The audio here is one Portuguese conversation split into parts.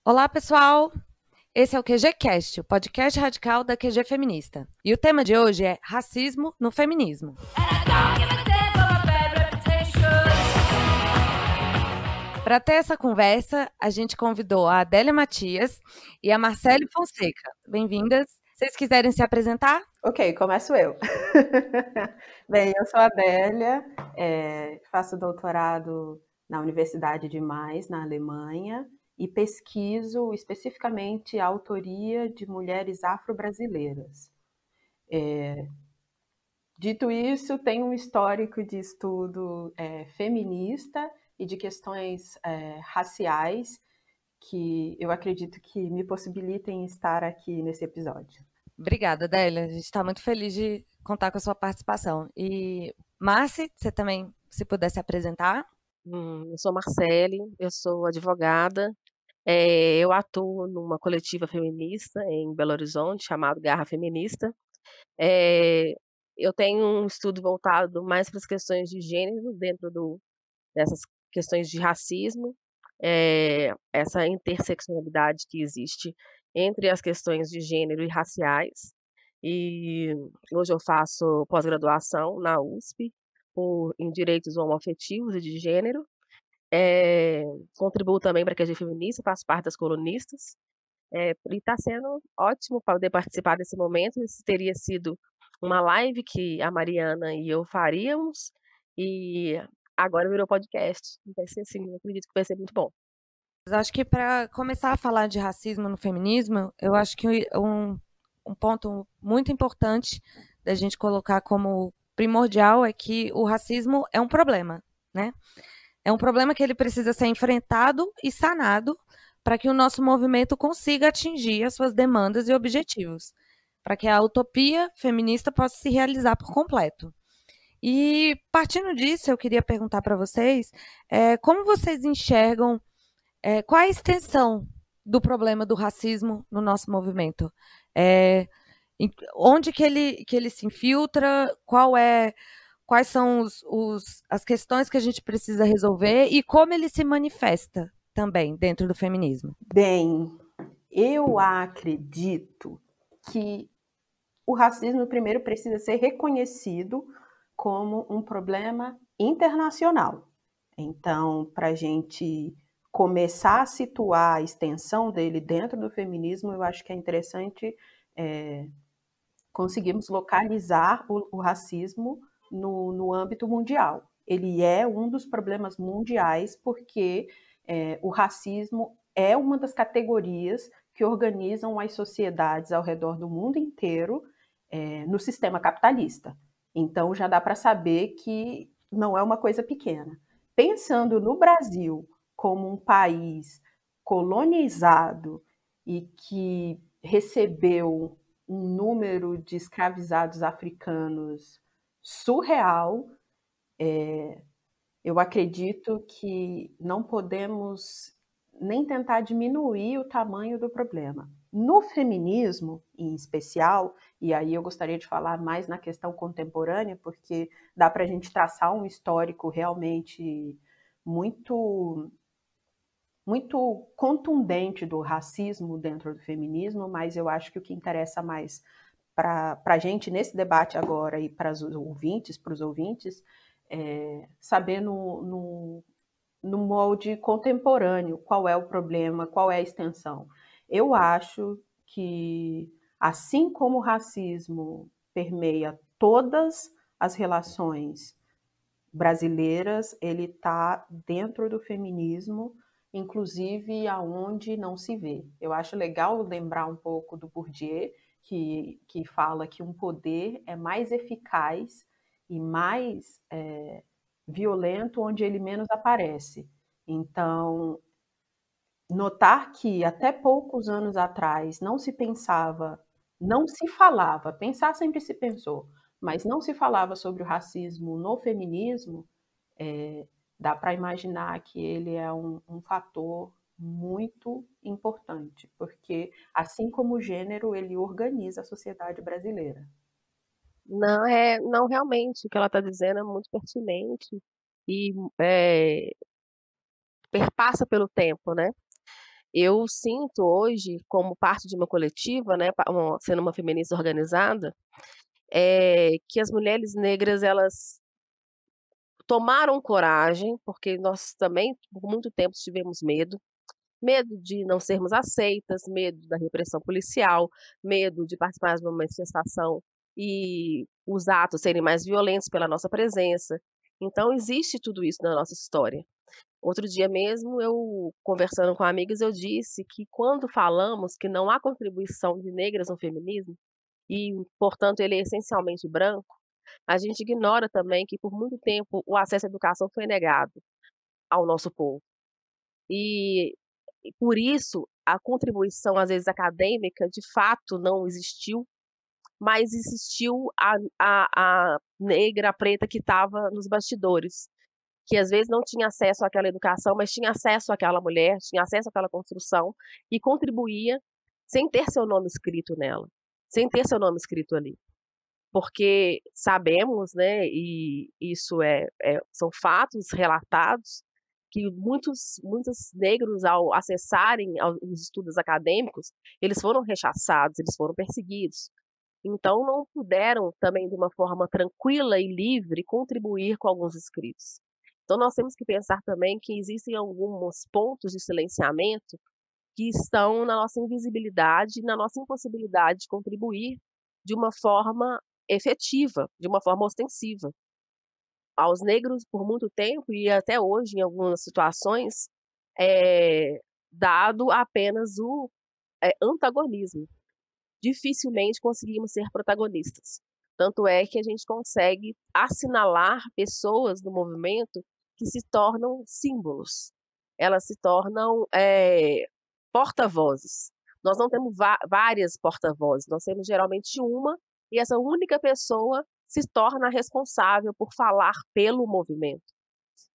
Olá, pessoal! Esse é o QGCast, o podcast radical da QG Feminista. E o tema de hoje é racismo no feminismo. Para ter essa conversa, a gente convidou a Adélia Matias e a Marcele Fonseca. Bem-vindas. Se vocês quiserem se apresentar? Ok, começo eu. Bem, eu sou a Adélia, faço doutorado na Universidade de Mais, na Alemanha, e pesquiso especificamente a autoria de mulheres afro-brasileiras. Dito isso, tenho um histórico de estudo feminista e de questões raciais que eu acredito que me possibilitem estar aqui nesse episódio. Obrigada, Adélia. A gente está muito feliz de contar com a sua participação. E, Marci, você também, se puder se apresentar? Eu sou Marcele, eu sou advogada, eu atuo numa coletiva feminista em Belo Horizonte, chamado Garra Feminista. Eh, eu tenho um estudo voltado mais para as questões de gênero dessas questões de racismo, essa interseccionalidade que existe entre as questões de gênero e raciais. E hoje eu faço pós-graduação na USP em direitos homoafetivos e de gênero. Eh, contribuo também para a QG Feminista, faço parte das colunistas, e está sendo ótimo poder participar desse momento. Isso teria sido uma live que a Mariana e eu faríamos, e agora virou podcast. Vai ser assim, eu acredito que vai ser muito bom. Mas acho que para começar a falar de racismo no feminismo, eu acho que um ponto muito importante da gente colocar como primordial é que o racismo é um problema, né? É um problema que ele precisa ser enfrentado e sanado para que o nosso movimento consiga atingir as suas demandas e objetivos, para que a utopia feminista possa se realizar por completo. E partindo disso, eu queria perguntar para vocês como vocês enxergam qual a extensão do problema do racismo no nosso movimento? É, onde que ele se infiltra? Quais são as questões que a gente precisa resolver e como ele se manifesta também dentro do feminismo? Bem, eu acredito que o racismo primeiro precisa ser reconhecido como um problema internacional. Então, para a gente começar a situar a extensão dele dentro do feminismo, eu acho que é interessante conseguirmos localizar o racismo no âmbito mundial. Ele é um dos problemas mundiais porque o racismo é uma das categorias que organizam as sociedades ao redor do mundo inteiro no sistema capitalista. Então já dá para saber que não é uma coisa pequena. Pensando no Brasil como um país colonizado e que recebeu um número de escravizados africanos surreal, eu acredito que não podemos nem tentar diminuir o tamanho do problema. No feminismo, em especial, e aí eu gostaria de falar mais na questão contemporânea, porque dá para a gente traçar um histórico realmente muito muito contundente do racismo dentro do feminismo, mas eu acho que o que interessa mais para a gente nesse debate agora e para os ouvintes, saber no molde contemporâneo qual é o problema, qual é a extensão. Eu acho que, assim como o racismo permeia todas as relações brasileiras, ele está dentro do feminismo, inclusive aonde não se vê. Eu acho legal lembrar um pouco do Bourdieu, que fala que um poder é mais eficaz e mais violento onde ele menos aparece. Então, notar que até poucos anos atrás não se pensava, não se falava, pensar sempre se pensou, mas não se falava sobre o racismo no feminismo, dá para imaginar que ele é um fator muito importante, porque assim como o gênero, ele organiza a sociedade brasileira. Não, realmente, o que ela está dizendo é muito pertinente e perpassa pelo tempo, né? Eu sinto hoje, como parte de uma coletiva, né, sendo uma feminista organizada, que as mulheres negras elas tomaram coragem, porque nós também por muito tempo tivemos medo. Medo de não sermos aceitas, medo da repressão policial, medo de participar de uma manifestação e os atos serem mais violentos pela nossa presença. Então existe tudo isso na nossa história. Outro dia mesmo, eu conversando com amigas, eu disse que quando falamos que não há contribuição de negras no feminismo, e portanto ele é essencialmente branco, a gente ignora também que por muito tempo o acesso à educação foi negado ao nosso povo. E por isso, a contribuição, às vezes, acadêmica, de fato, não existiu, mas existiu a negra, a preta que estava nos bastidores, que às vezes não tinha acesso àquela educação, mas tinha acesso àquela mulher, tinha acesso àquela construção e contribuía sem ter seu nome escrito nela, sem ter seu nome escrito ali. Porque sabemos, né, e isso são fatos relatados, que muitos negros, ao acessarem os estudos acadêmicos, eles foram rechaçados, eles foram perseguidos. Então, não puderam também, de uma forma tranquila e livre, contribuir com alguns escritos. Então, nós temos que pensar também que existem alguns pontos de silenciamento que estão na nossa invisibilidade, na nossa impossibilidade de contribuir de uma forma efetiva, de uma forma ostensiva. Aos negros, por muito tempo, e até hoje, em algumas situações, é dado apenas o antagonismo. Dificilmente conseguimos ser protagonistas. Tanto é que a gente consegue assinalar pessoas do movimento que se tornam símbolos. Elas se tornam porta-vozes. Nós não temos várias porta-vozes, nós temos geralmente uma, e essa única pessoa se torna responsável por falar pelo movimento.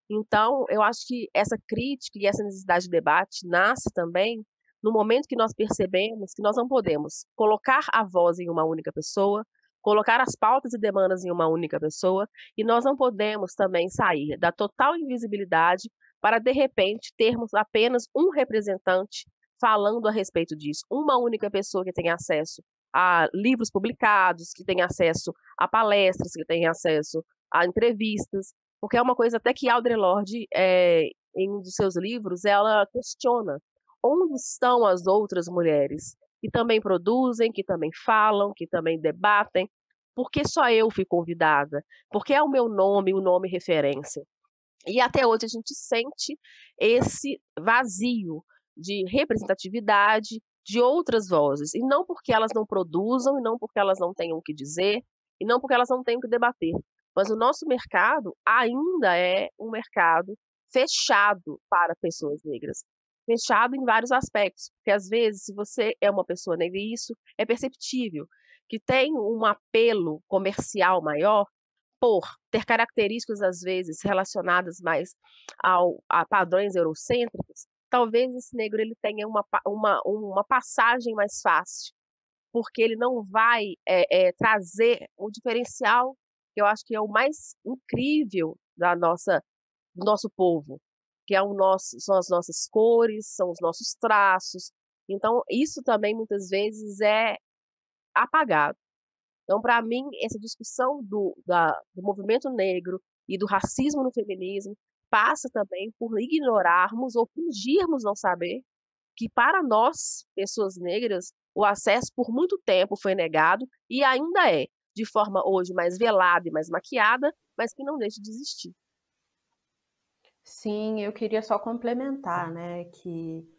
Então, eu acho que essa crítica e essa necessidade de debate nasce também no momento que nós percebemos que nós não podemos colocar a voz em uma única pessoa, colocar as pautas e demandas em uma única pessoa, e nós não podemos também sair da total invisibilidade para, de repente, termos apenas um representante falando a respeito disso, uma única pessoa que tem acesso a livros publicados, que tem acesso a palestras, que tem acesso a entrevistas, porque é uma coisa até que Audre Lorde, em um dos seus livros, ela questiona onde estão as outras mulheres que também produzem, que também falam, que também debatem, por que só eu fui convidada? Porque é o meu nome, o nome referência. E até hoje a gente sente esse vazio de representatividade de outras vozes, e não porque elas não produzam, e não porque elas não tenham o que dizer, e não porque elas não tenham o que debater, mas o nosso mercado ainda é um mercado fechado para pessoas negras, fechado em vários aspectos, porque às vezes, se você é uma pessoa negra, e isso é perceptível, que tem um apelo comercial maior, por ter características, às vezes, relacionadas mais a padrões eurocêntricos, talvez esse negro ele tenha uma passagem mais fácil, porque ele não vai trazer o diferencial, que eu acho que é o mais incrível do nosso povo, que são as nossas cores, são os nossos traços. Então, isso também, muitas vezes, é apagado. Então, para mim, essa discussão do movimento negro e do racismo no feminismo passa também por ignorarmos ou fingirmos não saber que, para nós, pessoas negras, o acesso por muito tempo foi negado e ainda é, de forma hoje mais velada e mais maquiada, mas que não deixa de existir. Sim, eu queria só complementar, né, que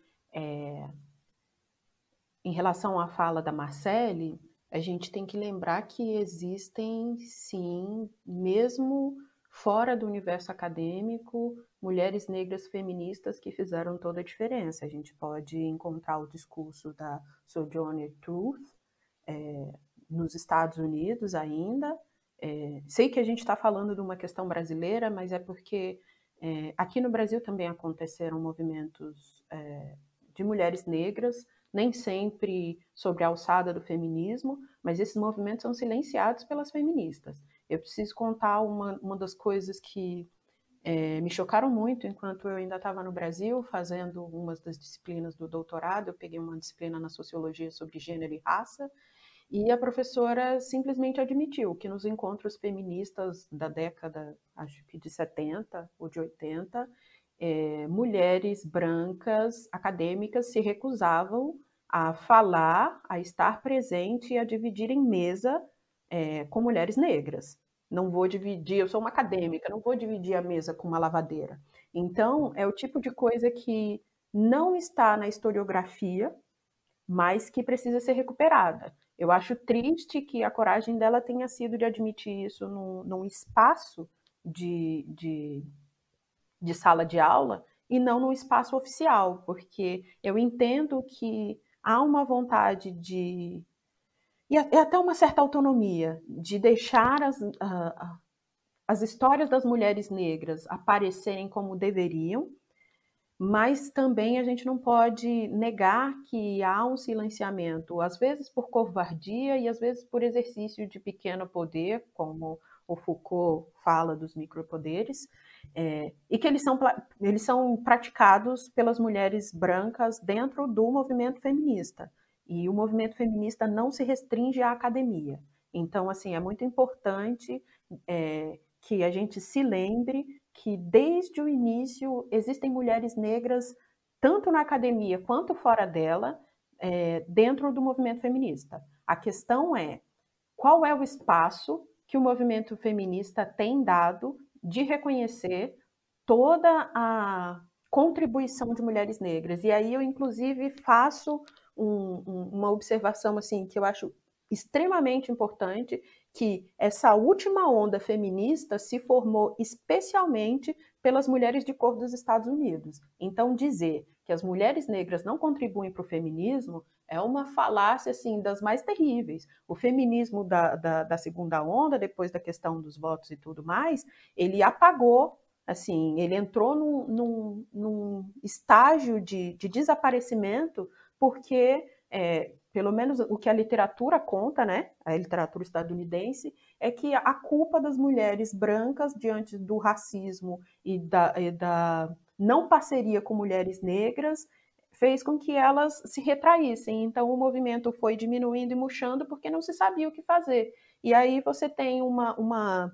em relação à fala da Marcele, a gente tem que lembrar que existem, sim, mesmo fora do universo acadêmico, mulheres negras feministas que fizeram toda a diferença. A gente pode encontrar o discurso da Sojourner Truth nos Estados Unidos ainda. Sei que a gente está falando de uma questão brasileira, mas é porque aqui no Brasil também aconteceram movimentos de mulheres negras, nem sempre sobre a alçada do feminismo, mas esses movimentos são silenciados pelas feministas. Eu preciso contar uma das coisas que me chocaram muito enquanto eu ainda estava no Brasil, fazendo uma das disciplinas do doutorado. Eu peguei uma disciplina na sociologia sobre gênero e raça, e a professora simplesmente admitiu que nos encontros feministas da década, acho que de 70 ou de 80, mulheres brancas acadêmicas se recusavam a falar, a estar presente e a dividir em mesa com mulheres negras. Não vou dividir, eu sou uma acadêmica, não vou dividir a mesa com uma lavadeira. Então, é o tipo de coisa que não está na historiografia, mas que precisa ser recuperada. Eu acho triste que a coragem dela tenha sido de admitir isso num espaço de sala de aula e não num espaço oficial, porque eu entendo que há uma vontade e até uma certa autonomia de deixar as histórias das mulheres negras aparecerem como deveriam, mas também a gente não pode negar que há um silenciamento, às vezes por covardia e às vezes por exercício de pequeno poder, como o Foucault fala dos micropoderes, e que eles são praticados pelas mulheres brancas dentro do movimento feminista. E o movimento feminista não se restringe à academia. Então, assim, é muito importante que a gente se lembre que desde o início existem mulheres negras, tanto na academia quanto fora dela, dentro do movimento feminista. A questão é qual é o espaço que o movimento feminista tem dado de reconhecer toda a contribuição de mulheres negras. E aí eu, inclusive, faço uma observação assim que eu acho extremamente importante, que essa última onda feminista se formou especialmente pelas mulheres de cor dos Estados Unidos. Então, dizer que as mulheres negras não contribuem para o feminismo é uma falácia assim, das mais terríveis. O feminismo da segunda onda, depois da questão dos votos e tudo mais, ele apagou, assim, ele entrou num estágio de desaparecimento, porque pelo menos o que a literatura conta, né, a literatura estadunidense, é que a culpa das mulheres brancas diante do racismo e da não parceria com mulheres negras fez com que elas se retraíssem. Então o movimento foi diminuindo e murchando porque não se sabia o que fazer. E aí você tem uma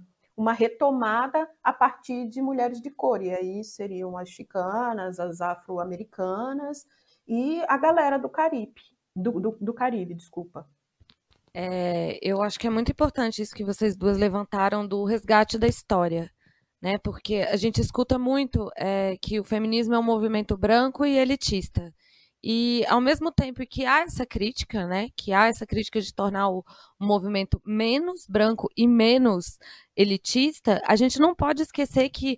retomada a partir de mulheres de cor, e aí seriam as chicanas, as afro-americanas e a galera do Caribe. Do Caribe, desculpa. Eu acho que é muito importante isso que vocês duas levantaram do resgate da história, né? Porque a gente escuta muito que o feminismo é um movimento branco e elitista. E ao mesmo tempo que há essa crítica, né? Que há essa crítica de tornar o movimento menos branco e menos elitista, a gente não pode esquecer que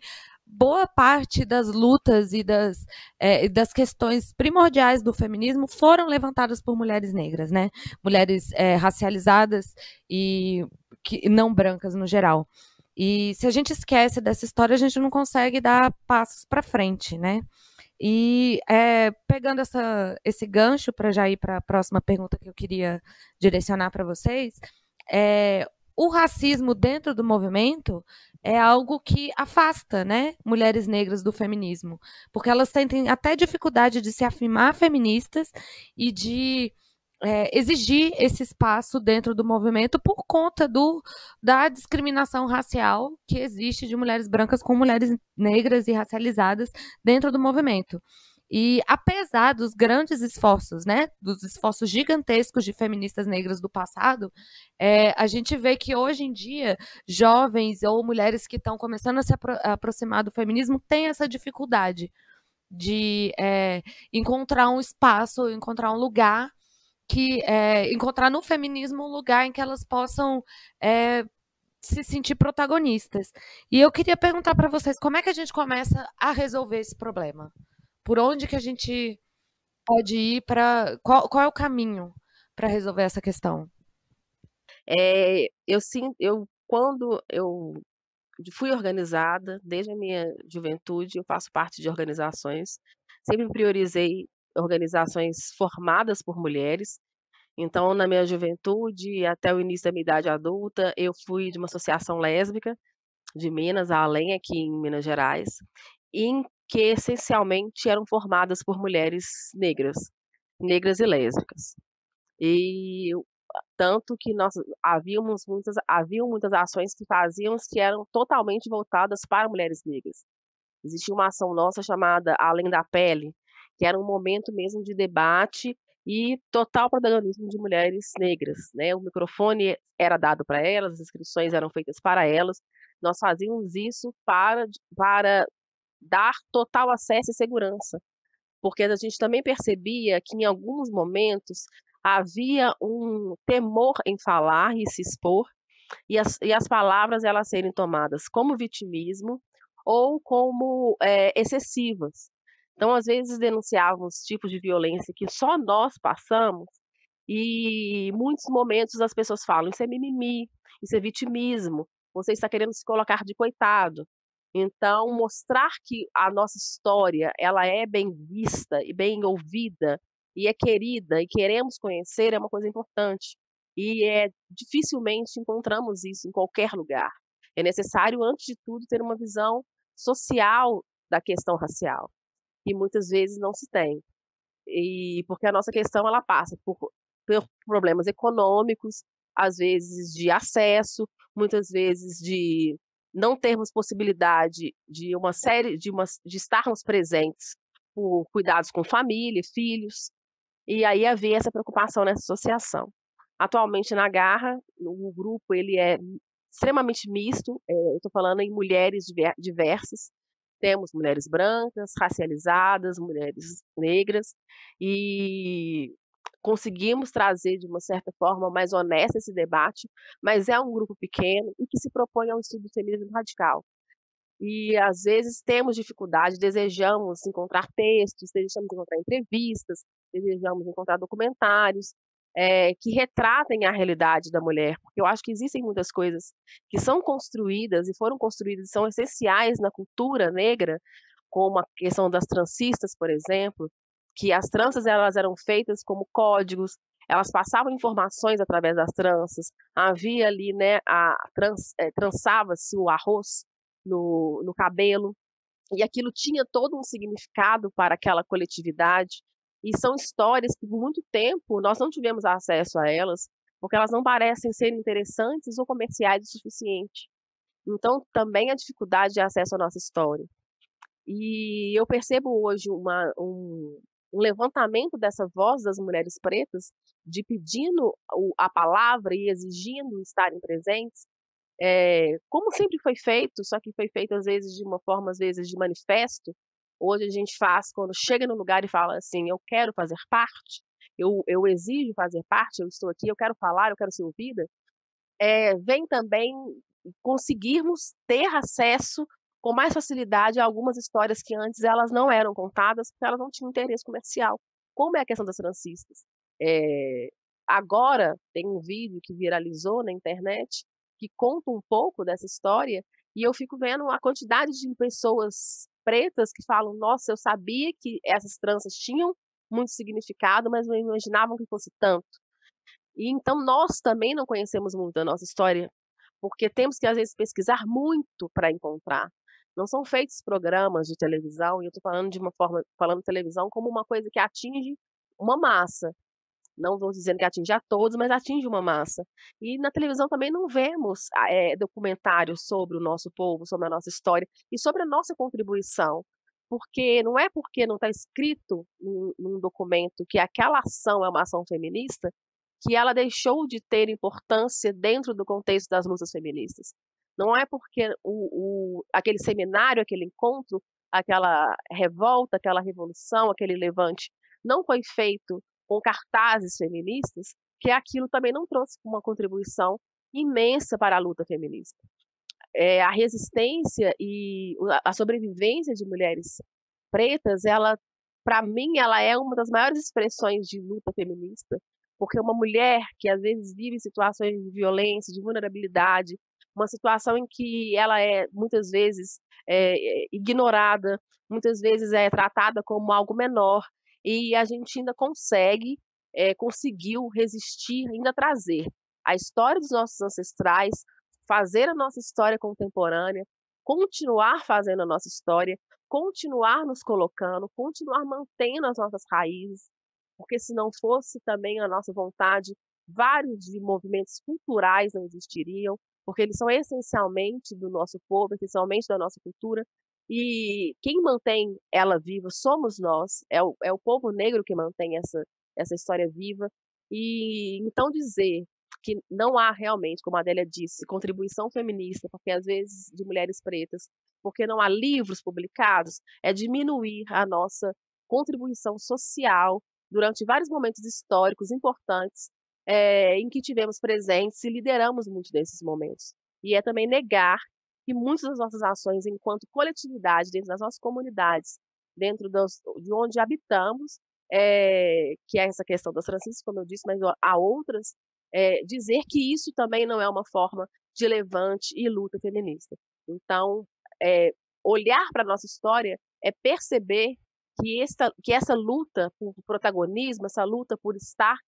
boa parte das lutas e das questões primordiais do feminismo foram levantadas por mulheres negras, né? Mulheres racializadas e não brancas no geral. E se a gente esquece dessa história, a gente não consegue dar passos para frente, né? E pegando esse gancho para já ir para a próxima pergunta que eu queria direcionar para vocês, o racismo dentro do movimento é algo que afasta, né, mulheres negras do feminismo, porque elas sentem até dificuldade de se afirmar feministas e de exigir esse espaço dentro do movimento por conta da discriminação racial que existe de mulheres brancas com mulheres negras e racializadas dentro do movimento. E apesar dos grandes esforços, né, dos esforços gigantescos de feministas negras do passado, a gente vê que hoje em dia jovens ou mulheres que estão começando a se aproximar do feminismo têm essa dificuldade de encontrar um espaço, encontrar um lugar encontrar no feminismo um lugar em que elas possam se sentir protagonistas. E eu queria perguntar para vocês como é que a gente começa a resolver esse problema? Por onde que a gente pode ir para qual é o caminho para resolver essa questão? Quando eu fui organizada, desde a minha juventude, eu faço parte de organizações, sempre priorizei organizações formadas por mulheres. Então, na minha juventude, até o início da minha idade adulta, eu fui de uma associação lésbica, de Minas, a Além, aqui em Minas Gerais, em que essencialmente eram formadas por mulheres negras e lésbicas. E tanto que nós haviam muitas ações que fazíamos que eram totalmente voltadas para mulheres negras. Existia uma ação nossa chamada Além da Pele, que era um momento mesmo de debate e total protagonismo de mulheres negras, né? O microfone era dado para elas, as inscrições eram feitas para elas. Nós fazíamos isso para dar total acesso e segurança, porque a gente também percebia que em alguns momentos havia um temor em falar e se expor, e as palavras elas serem tomadas como vitimismo ou como excessivas. Então, às vezes, denunciávamos tipos de violência que só nós passamos, e em muitos momentos as pessoas falam: isso é mimimi, isso é vitimismo, você está querendo se colocar de coitado. Então, mostrar que a nossa história ela é bem vista e bem ouvida e é querida e queremos conhecer é uma coisa importante. E dificilmente encontramos isso em qualquer lugar. É necessário, antes de tudo, ter uma visão social da questão racial, e muitas vezes não se tem. E porque a nossa questão ela passa por problemas econômicos, às vezes de acesso, muitas vezes de não termos possibilidade de uma série de estarmos presentes por cuidados com família, filhos, e aí havia essa preocupação nessa associação. Atualmente na Garra, o grupo ele é extremamente misto, eu estou falando em mulheres diversas, temos mulheres brancas, racializadas, mulheres negras, e conseguimos trazer de uma certa forma mais honesta esse debate, mas é um grupo pequeno e que se propõe ao estudo do feminismo radical. E às vezes temos dificuldade, desejamos encontrar textos, desejamos encontrar entrevistas, desejamos encontrar documentários que retratem a realidade da mulher, porque eu acho que existem muitas coisas que são construídas e foram construídas e são essenciais na cultura negra, como a questão das transistas, por exemplo, que as tranças elas eram feitas como códigos, elas passavam informações através das tranças, havia ali, né, trançava-se o arroz no cabelo, e aquilo tinha todo um significado para aquela coletividade, e são histórias que por muito tempo nós não tivemos acesso a elas, porque elas não parecem ser interessantes ou comerciais o suficiente. Então, também a dificuldade de acesso à nossa história. E eu percebo hoje um levantamento dessa voz das mulheres pretas, de pedindo a palavra e exigindo estarem presentes, como sempre foi feito, só que foi feito às vezes de uma forma, às vezes de manifesto. Hoje a gente faz quando chega no lugar e fala assim: eu quero fazer parte, eu exijo fazer parte, eu estou aqui, eu quero falar, eu quero ser ouvida. Vem também conseguirmos ter acesso com mais facilidade a algumas histórias que antes elas não eram contadas, porque elas não tinham interesse comercial, como é a questão das transistas. Agora tem um vídeo que viralizou na internet que conta um pouco dessa história, e eu fico vendo a quantidade de pessoas pretas que falam: nossa, eu sabia que essas tranças tinham muito significado, mas não imaginavam que fosse tanto. E então nós também não conhecemos muito da nossa história, porque temos que às vezes pesquisar muito para encontrar. Não são feitos programas de televisão, e eu estou falando de uma forma, falando de televisão como uma coisa que atinge uma massa. Não estou dizendo que atinge a todos, mas atinge uma massa. E na televisão também não vemos documentários sobre o nosso povo, sobre a nossa história e sobre a nossa contribuição. Porque não é porque não está escrito num documento que aquela ação é uma ação feminista que ela deixou de ter importância dentro do contexto das lutas feministas. Não é porque aquele seminário, aquele encontro, aquela revolta, aquela revolução, aquele levante não foi feito com cartazes feministas, que aquilo também não trouxe uma contribuição imensa para a luta feminista. A resistência e a sobrevivência de mulheres pretas, ela, para mim, ela é uma das maiores expressões de luta feminista, porque uma mulher que às vezes vive situações de violência, de vulnerabilidade, uma situação em que ela é muitas vezes ignorada, muitas vezes é tratada como algo menor, e a gente ainda conseguiu resistir, ainda trazer a história dos nossos ancestrais, fazer a nossa história contemporânea, continuar fazendo a nossa história, continuar nos colocando, continuar mantendo as nossas raízes, porque se não fosse também a nossa vontade, vários de movimentos culturais não existiriam, porque eles são essencialmente do nosso povo, essencialmente da nossa cultura, e quem mantém ela viva somos nós, é o povo negro que mantém essa história viva, e então dizer que não há realmente, como a Adélia disse, contribuição feminista, porque às vezes de mulheres pretas, porque não há livros publicados, é diminuir a nossa contribuição social durante vários momentos históricos importantes em que tivemos presentes e lideramos muito desses momentos. E é também negar que muitas das nossas ações enquanto coletividade, dentro das nossas comunidades, dentro de onde habitamos, que é essa questão das transcisões, como eu disse, mas há outras, dizer que isso também não é uma forma de levante e luta feminista. Então, olhar para a nossa história é perceber que essa luta por protagonismo, essa luta por estar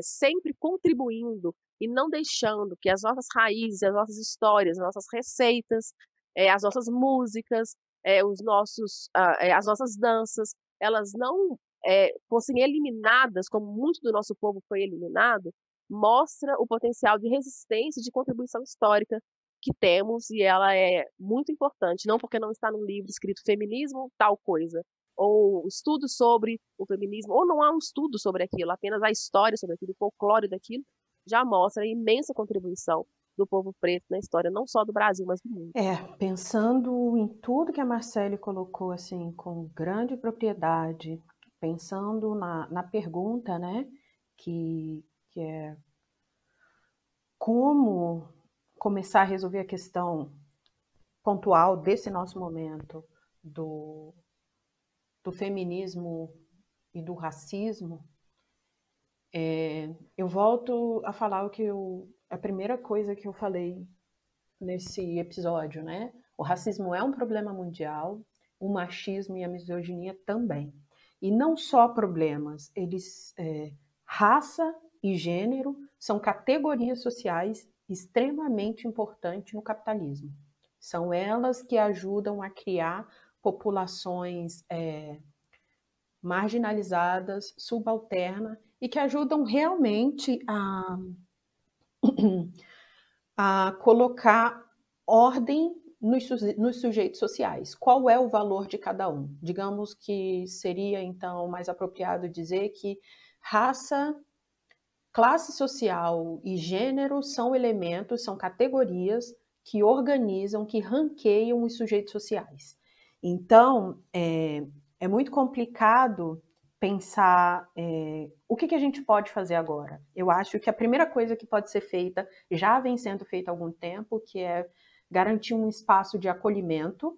sempre contribuindo e não deixando que as nossas raízes, as nossas histórias, as nossas receitas, as nossas músicas, as nossas danças, elas não fossem eliminadas, como muito do nosso povo foi eliminado, mostra o potencial de resistência e de contribuição histórica que temos, e ela é muito importante, não porque não está num livro escrito feminismo, tal coisa, ou estudo sobre o feminismo, ou não há um estudo sobre aquilo, apenas a história sobre aquilo, o folclore daquilo, já mostra a imensa contribuição do povo preto na história, não só do Brasil, mas do mundo. Pensando em tudo que a Marcele colocou assim com grande propriedade, pensando na pergunta, né, que é como começar a resolver a questão pontual desse nosso momento do feminismo e do racismo, eu volto a falar a primeira coisa que eu falei nesse episódio, né? O racismo é um problema mundial, o machismo e a misoginia também. E não só problemas, raça e gênero são categorias sociais extremamente importantes no capitalismo. São elas que ajudam a criar populações marginalizadas, subalternas, e que ajudam realmente a colocar ordem nos sujeitos sociais. Qual é o valor de cada um? Digamos que seria, então, mais apropriado dizer que raça, classe social e gênero são elementos, são categorias que organizam, que ranqueiam os sujeitos sociais. Então, é muito complicado pensar o que a gente pode fazer agora. Eu acho que a primeira coisa que pode ser feita, já vem sendo feita há algum tempo, que é garantir um espaço de acolhimento.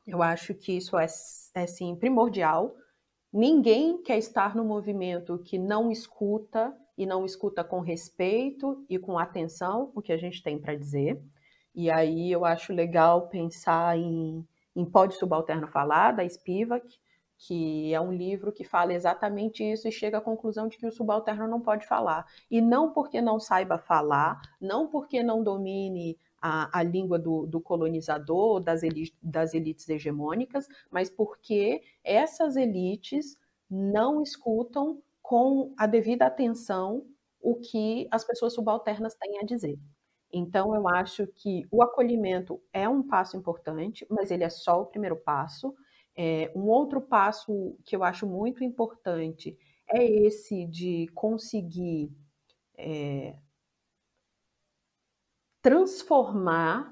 Eu acho que isso é sim, primordial. Ninguém quer estar no movimento que não escuta, e não escuta com respeito e com atenção o que a gente tem para dizer. E aí eu acho legal pensar em Pode Subalterno Falar, da Spivak, que é um livro que fala exatamente isso e chega à conclusão de que o subalterno não pode falar. E não porque não saiba falar, não porque não domine a língua do colonizador, das elites hegemônicas, mas porque essas elites não escutam com a devida atenção o que as pessoas subalternas têm a dizer. Então, eu acho que o acolhimento é um passo importante, mas ele é só o primeiro passo. Um outro passo que eu acho muito importante é esse de conseguir transformar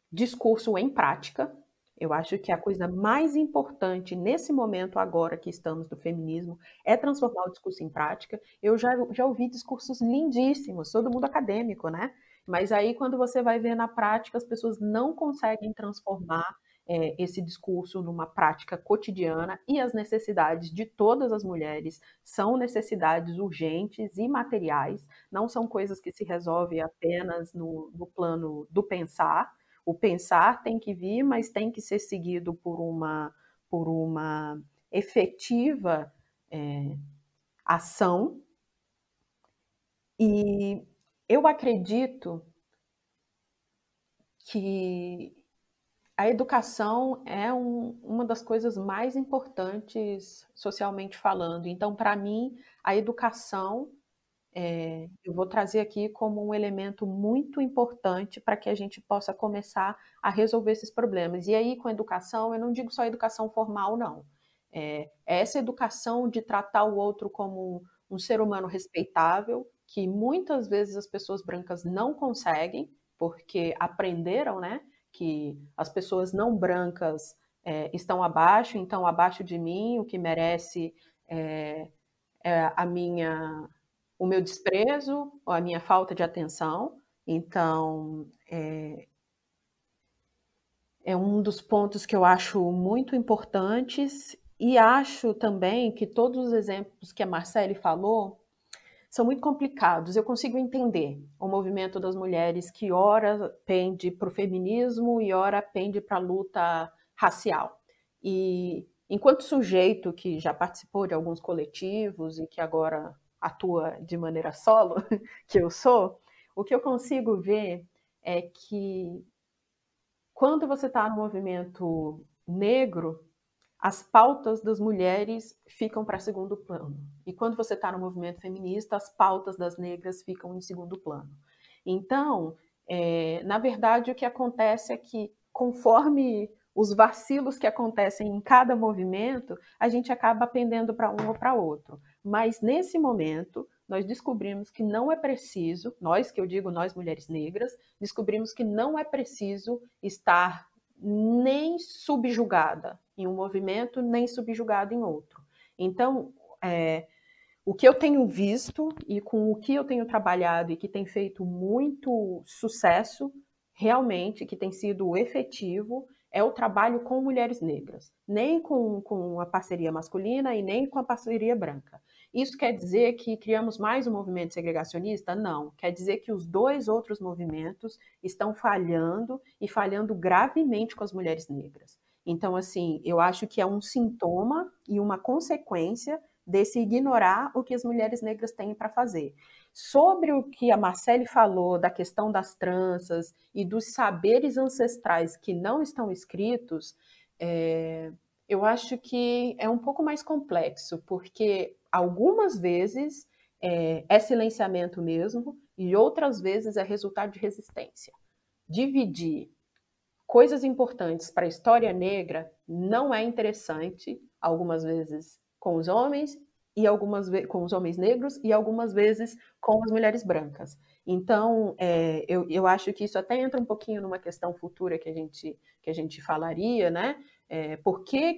discurso em prática. Eu acho que a coisa mais importante nesse momento agora que estamos do feminismo é transformar o discurso em prática. Eu já ouvi discursos lindíssimos, todo mundo acadêmico, né? Mas aí quando você vai ver na prática, as pessoas não conseguem transformar esse discurso numa prática cotidiana, e as necessidades de todas as mulheres são necessidades urgentes e materiais, não são coisas que se resolvem apenas no plano do pensar. O pensar tem que vir, mas tem que ser seguido por uma efetiva ação. E eu acredito que a educação é uma das coisas mais importantes socialmente falando. Então, para mim, a educação, eu vou trazer aqui como um elemento muito importante para que a gente possa começar a resolver esses problemas. E aí, com educação, eu não digo só educação formal, não. É essa educação de tratar o outro como um ser humano respeitável, que muitas vezes as pessoas brancas não conseguem, porque aprenderam, né, que as pessoas não brancas estão abaixo, então abaixo de mim, o que merece é o meu desprezo ou a minha falta de atenção. Então, é um dos pontos que eu acho muito importantes, e acho também que todos os exemplos que a Marcele falou são muito complicados. Eu consigo entender o movimento das mulheres que ora pende para o feminismo e ora pende para a luta racial. E enquanto sujeito que já participou de alguns coletivos e que agora atua de maneira solo, que eu sou, o que eu consigo ver é que quando você está no movimento negro, as pautas das mulheres ficam para segundo plano. E quando você está no movimento feminista, as pautas das negras ficam em segundo plano. Então, na verdade, o que acontece é que, conforme os vacilos que acontecem em cada movimento, a gente acaba pendendo para um ou para outro. Mas, nesse momento, nós descobrimos que não é preciso, nós, que eu digo nós mulheres negras, descobrimos que não é preciso estar nem subjugada em um movimento, nem subjugada em outro. Então, o que eu tenho visto e com o que eu tenho trabalhado e que tem feito muito sucesso, realmente, que tem sido efetivo, é o trabalho com mulheres negras. Nem com a parceria masculina e nem com a parceria branca. Isso quer dizer que criamos mais um movimento segregacionista? Não. Quer dizer que os dois outros movimentos estão falhando e falhando gravemente com as mulheres negras. Então, assim, eu acho que é um sintoma e uma consequência desse ignorar o que as mulheres negras têm para fazer. Sobre o que a Marcele falou da questão das tranças e dos saberes ancestrais que não estão escritos, eu acho que é um pouco mais complexo, porque algumas vezes é silenciamento mesmo e outras vezes é resultado de resistência. Dividir coisas importantes para a história negra não é interessante, algumas vezes com os homens e algumas vezes com os homens negros e algumas vezes com as mulheres brancas. Então, eu acho que isso até entra um pouquinho numa questão futura que a gente falaria, né? Por que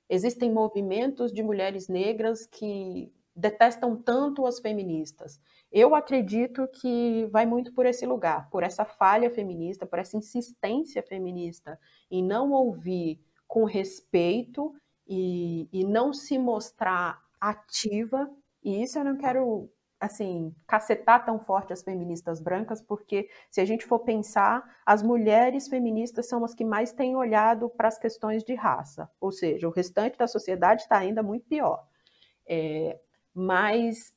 existem movimentos de mulheres negras que detestam tanto as feministas? Eu acredito que vai muito por esse lugar, por essa falha feminista, por essa insistência feminista em não ouvir com respeito e não se mostrar ativa. E isso eu não quero, assim, cacetar tão forte as feministas brancas, porque se a gente for pensar, as mulheres feministas são as que mais têm olhado para as questões de raça, ou seja, o restante da sociedade está ainda muito pior. Mas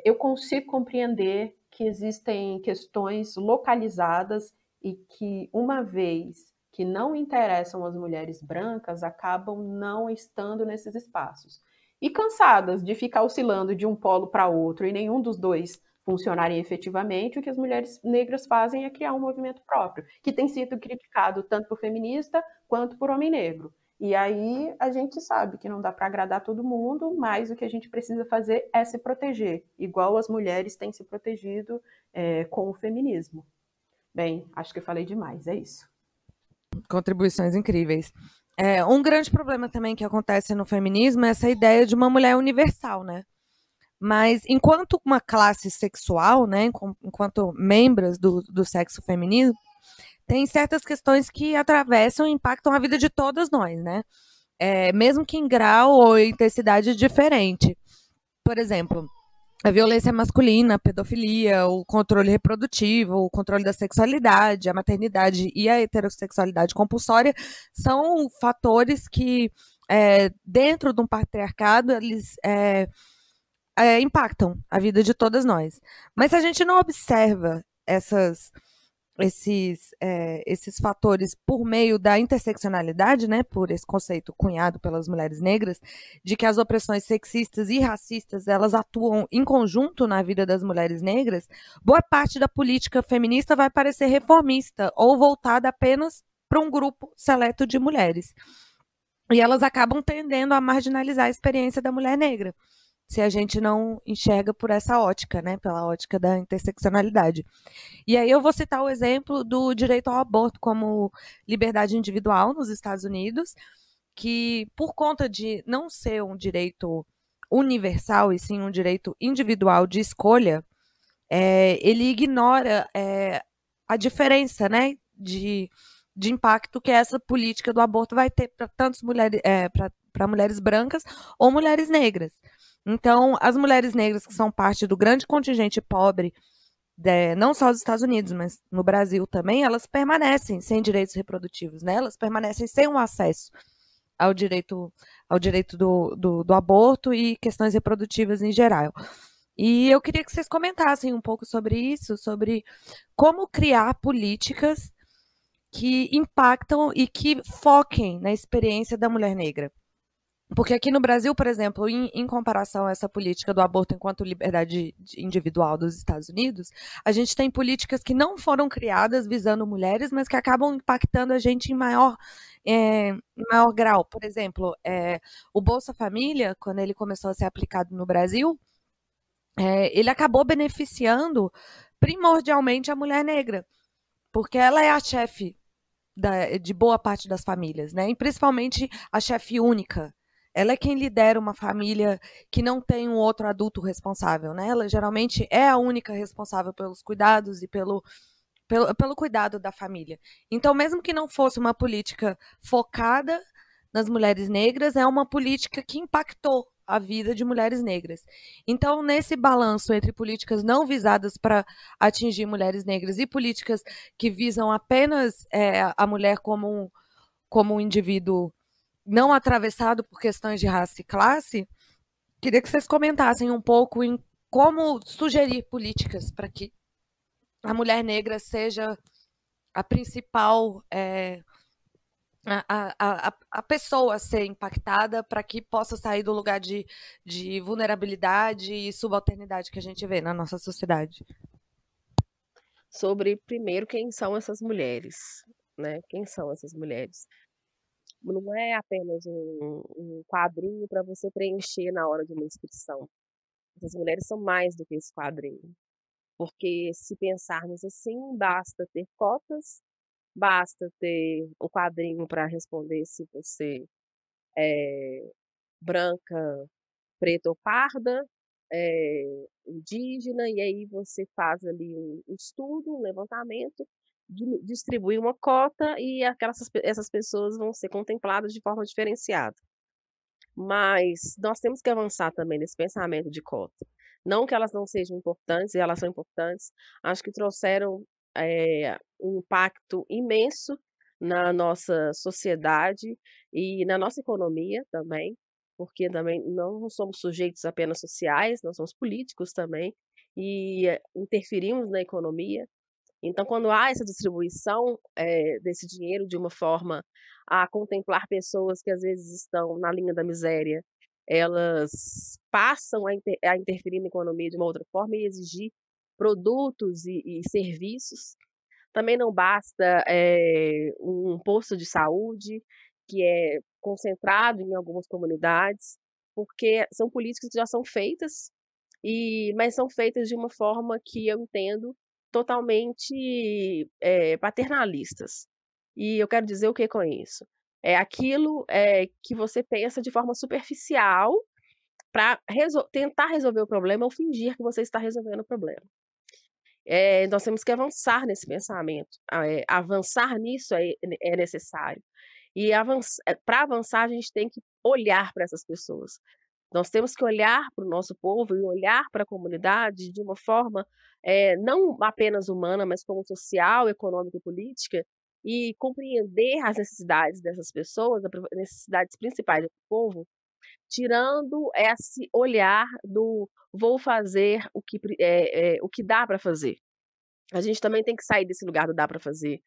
eu consigo compreender que existem questões localizadas e que, uma vez que não interessam as mulheres brancas, acabam não estando nesses espaços. E cansadas de ficar oscilando de um polo para outro e nenhum dos dois funcionarem efetivamente, o que as mulheres negras fazem é criar um movimento próprio, que tem sido criticado tanto por feminista quanto por homem negro. E aí a gente sabe que não dá para agradar todo mundo, mas o que a gente precisa fazer é se proteger, igual as mulheres têm se protegido com o feminismo. Bem, acho que eu falei demais, é isso. Contribuições incríveis. Um grande problema também que acontece no feminismo é essa ideia de uma mulher universal, né? Mas enquanto uma classe sexual, né, enquanto membros do sexo feminino, tem certas questões que atravessam e impactam a vida de todas nós, né? Mesmo que em grau ou intensidade diferente. Por exemplo, a violência masculina, a pedofilia, o controle reprodutivo, o controle da sexualidade, a maternidade e a heterossexualidade compulsória são fatores que, dentro de um patriarcado, eles impactam a vida de todas nós. Mas se a gente não observa essas esses fatores por meio da interseccionalidade, né, por esse conceito cunhado pelas mulheres negras, de que as opressões sexistas e racistas elas atuam em conjunto na vida das mulheres negras, boa parte da política feminista vai parecer reformista ou voltada apenas para um grupo seleto de mulheres. E elas acabam tendendo a marginalizar a experiência da mulher negra, se a gente não enxerga por essa ótica, né, pela ótica da interseccionalidade. E aí eu vou citar o exemplo do direito ao aborto como liberdade individual nos Estados Unidos, que por conta de não ser um direito universal e sim um direito individual de escolha, ele ignora a diferença, né, de impacto que essa política do aborto vai ter para tantas mulheres, para mulheres brancas ou mulheres negras. Então, as mulheres negras que são parte do grande contingente pobre não só nos Estados Unidos, mas no Brasil também, elas permanecem sem direitos reprodutivos, né? Elas permanecem sem um acesso ao direito do aborto e questões reprodutivas em geral. E eu queria que vocês comentassem um pouco sobre isso, sobre como criar políticas que impactam e que foquem na experiência da mulher negra. Porque aqui no Brasil, por exemplo, em comparação a essa política do aborto enquanto liberdade individual dos Estados Unidos, a gente tem políticas que não foram criadas visando mulheres, mas que acabam impactando a gente em maior grau. Por exemplo, o Bolsa Família, quando ele começou a ser aplicado no Brasil, ele acabou beneficiando primordialmente a mulher negra, porque ela é a chefe de boa parte das famílias, né? E principalmente a chefe única. Ela é quem lidera uma família que não tem um outro adulto responsável, né? Ela geralmente é a única responsável pelos cuidados e pelo cuidado da família. Então, mesmo que não fosse uma política focada nas mulheres negras, é uma política que impactou a vida de mulheres negras. Então, nesse balanço entre políticas não visadas para atingir mulheres negras e políticas que visam apenas a mulher como um indivíduo não atravessado por questões de raça e classe, queria que vocês comentassem um pouco em como sugerir políticas para que a mulher negra seja a principal a pessoa a ser impactada para que possa sair do lugar de vulnerabilidade e subalternidade que a gente vê na nossa sociedade. Sobre, primeiro, quem são essas mulheres, né? Quem são essas mulheres? Não é apenas um quadrinho para você preencher na hora de uma inscrição. Essas mulheres são mais do que esse quadrinho. Porque se pensarmos assim, basta ter cotas, basta ter o quadrinho para responder se você é branca, preta ou parda, indígena, e aí você faz ali um estudo, um levantamento, distribui uma cota e essas pessoas vão ser contempladas de forma diferenciada. Mas nós temos que avançar também nesse pensamento de cota. Não que elas não sejam importantes, e elas são importantes, acho que trouxeram um impacto imenso na nossa sociedade e na nossa economia também, porque também não somos sujeitos apenas sociais, nós somos políticos também e interferimos na economia. Então, quando há essa distribuição desse dinheiro de uma forma a contemplar pessoas que às vezes estão na linha da miséria, elas passam a interferir na economia de uma outra forma e exigir produtos e serviços. Também não basta um posto de saúde que é concentrado em algumas comunidades, porque são políticas que já são feitas, mas são feitas de uma forma que eu entendo totalmente paternalistas. E eu quero dizer o que com isso? É aquilo que você pensa de forma superficial para tentar resolver o problema ou fingir que você está resolvendo o problema. Nós temos que avançar nesse pensamento. Avançar nisso é necessário. E para avançar, a gente tem que olhar para essas pessoas. Nós temos que olhar para o nosso povo e olhar para a comunidade de uma forma não apenas humana, mas como social, econômica e política, e compreender as necessidades dessas pessoas, as necessidades principais do povo, tirando esse olhar do vou fazer o que dá para fazer. A gente também tem que sair desse lugar do dá para fazer,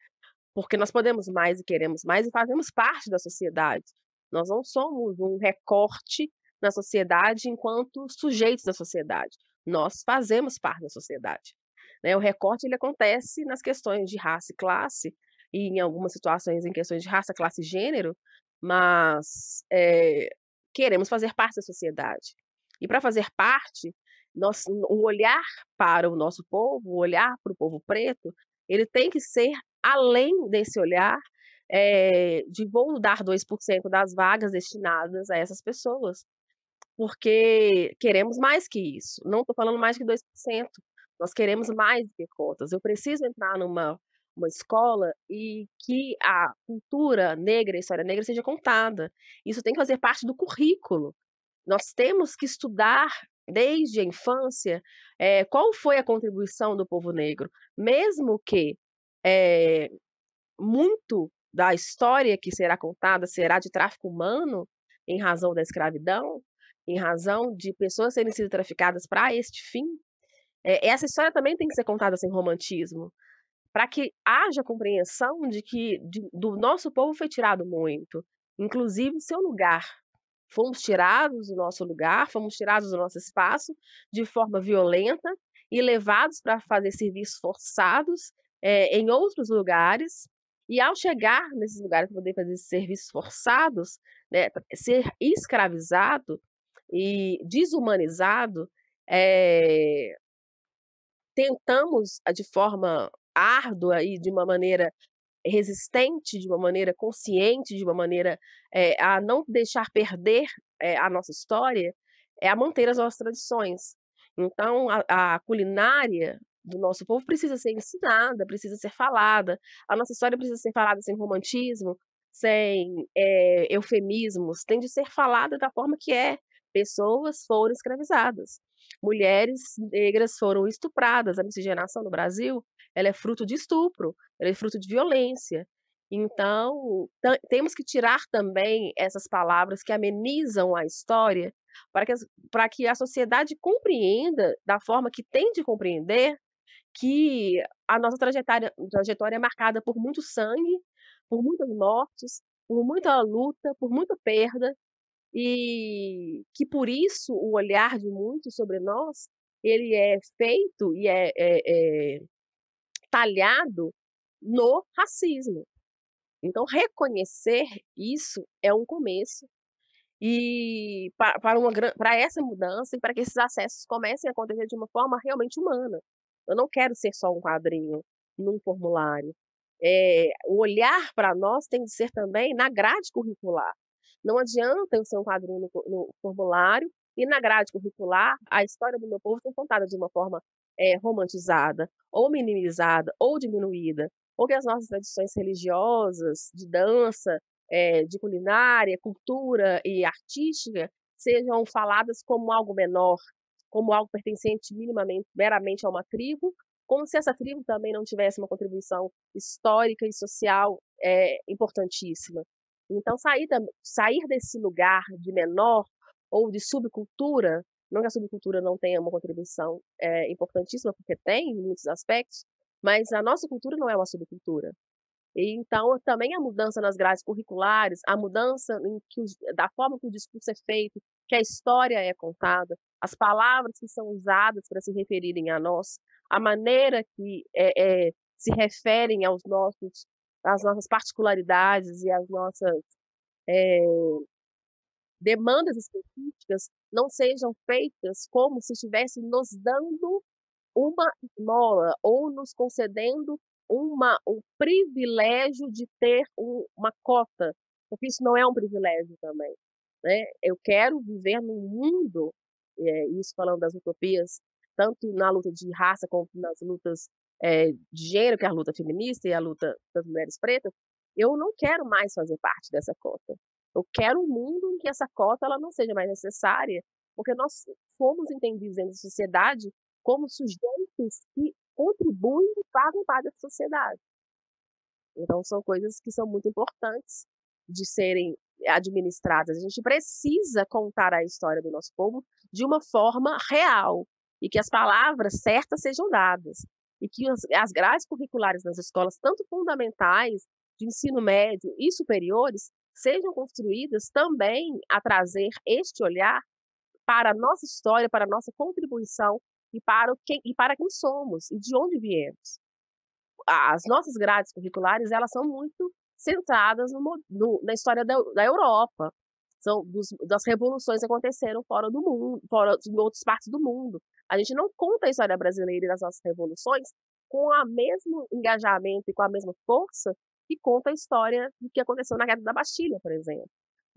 porque nós podemos mais e queremos mais e fazemos parte da sociedade. Nós não somos um recorte na sociedade enquanto sujeitos da sociedade. Nós fazemos parte da sociedade, né? O recorte ele acontece nas questões de raça e classe, e em algumas situações em questões de raça, classe e gênero, mas queremos fazer parte da sociedade. E para fazer parte, o olhar para o nosso povo, o olhar para o povo preto, ele tem que ser além desse olhar, de vou dar 2% das vagas destinadas a essas pessoas, porque queremos mais que isso. Não estou falando mais que 2%, nós queremos mais do que cotas. Eu preciso entrar uma escola e que a cultura negra, a história negra seja contada. Isso tem que fazer parte do currículo. Nós temos que estudar desde a infância, qual foi a contribuição do povo negro, mesmo que muito da história que será contada será de tráfico humano, em razão da escravidão, em razão de pessoas serem sido traficadas para este fim. Essa história também tem que ser contada sem romantismo, para que haja compreensão de que do nosso povo foi tirado muito, inclusive o seu lugar. Fomos tirados do nosso lugar, fomos tirados do nosso espaço de forma violenta e levados para fazer serviços forçados em outros lugares. E ao chegar nesses lugares para poder fazer esses serviços forçados, né, ser escravizado e desumanizado, tentamos de forma árdua e de uma maneira resistente, de uma maneira consciente, de uma maneira a não deixar perder a nossa história, a manter as nossas tradições. Então, a culinária do nosso povo precisa ser ensinada, precisa ser falada. A nossa história precisa ser falada sem romantismo, sem eufemismos, tem de ser falada da forma que é. Pessoas foram escravizadas, mulheres negras foram estupradas. A miscigenação no Brasil, ela é fruto de estupro, ela é fruto de violência. Então, temos que tirar também essas palavras que amenizam a história para que a sociedade compreenda, da forma que tem de compreender, que a nossa trajetória é marcada por muito sangue, por muitas mortes, por muita luta, por muita perda, e que por isso o olhar de muitos sobre nós, ele é feito e talhado no racismo. Então, reconhecer isso é um começo e para essa mudança e para que esses acessos comecem a acontecer de uma forma realmente humana. Eu não quero ser só um quadrinho num formulário. O olhar para nós tem de ser também na grade curricular. Não adianta eu ser um quadrinho no formulário e na grade curricular a história do meu povo ser contada de uma forma romantizada, ou minimizada, ou diminuída, ou que as nossas tradições religiosas, de dança, de culinária, cultura e artística sejam faladas como algo menor, como algo pertencente meramente a uma tribo, como se essa tribo também não tivesse uma contribuição histórica e social importantíssima. Então, sair desse lugar de menor ou de subcultura, não que a subcultura não tenha uma contribuição importantíssima, porque tem em muitos aspectos, mas a nossa cultura não é uma subcultura. E, então, também a mudança nas grades curriculares, a mudança da forma que o discurso é feito, que a história é contada, as palavras que são usadas para se referirem a nós, a maneira que se referem às nossas particularidades e às nossas demandas específicas não sejam feitas como se estivessem nos dando uma esmola ou nos concedendo um privilégio de ter uma cota, porque isso não é um privilégio também, né? Eu quero viver num mundo, isso falando das utopias, tanto na luta de raça como nas lutas de gênero, que é a luta feminista e a luta das mulheres pretas, eu não quero mais fazer parte dessa cota. Eu quero um mundo em que essa cota ela não seja mais necessária, porque nós fomos entendidos dentro da sociedade como sujeitos que contribuem e fazem parte da sociedade. Então, são coisas que são muito importantes de serem administradas. A gente precisa contar a história do nosso povo de uma forma real e que as palavras certas sejam dadas. e que as grades curriculares nas escolas, tanto fundamentais, de ensino médio e superiores, sejam construídas também a trazer este olhar para a nossa história, para a nossa contribuição e para quem somos e de onde viemos. As nossas grades curriculares, elas são muito centradas na história da Europa, são das revoluções que aconteceram fora do mundo, fora em outras partes do mundo. A gente não conta a história brasileira e das nossas revoluções com o mesmo engajamento e com a mesma força que conta a história do que aconteceu na Guerra da Bastilha, por exemplo.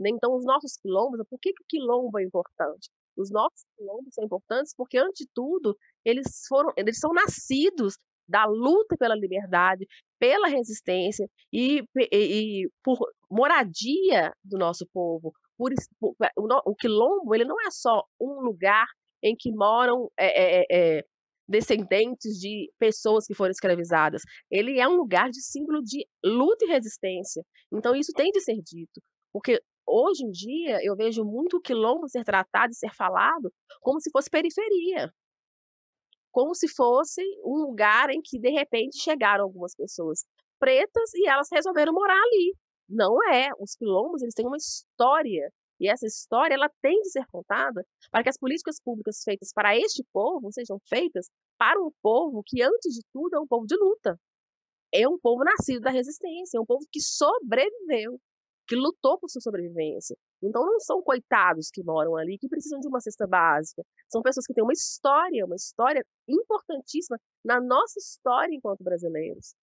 Então, os nossos quilombos, por que o quilombo é importante? Os nossos quilombos são importantes porque, antes de tudo, eles são nascidos da luta pela liberdade, pela resistência e por moradia do nosso povo. O quilombo, ele não é só um lugar em que moram descendentes de pessoas que foram escravizadas. Ele é um lugar de símbolo de luta e resistência. Então, isso tem de ser dito. Porque hoje em dia eu vejo muito o quilombo ser tratado e ser falado como se fosse periferia. Como se fosse um lugar em que, de repente, chegaram algumas pessoas pretas e elas resolveram morar ali. Não é. Os quilombos, eles têm uma história. E essa história, ela tem de ser contada para que as políticas públicas feitas para este povo sejam feitas para um povo que, antes de tudo, é um povo de luta. É um povo nascido da resistência, é um povo que sobreviveu, que lutou por sua sobrevivência. Então, não são coitados que moram ali, que precisam de uma cesta básica. São pessoas que têm uma história importantíssima na nossa história enquanto brasileiros.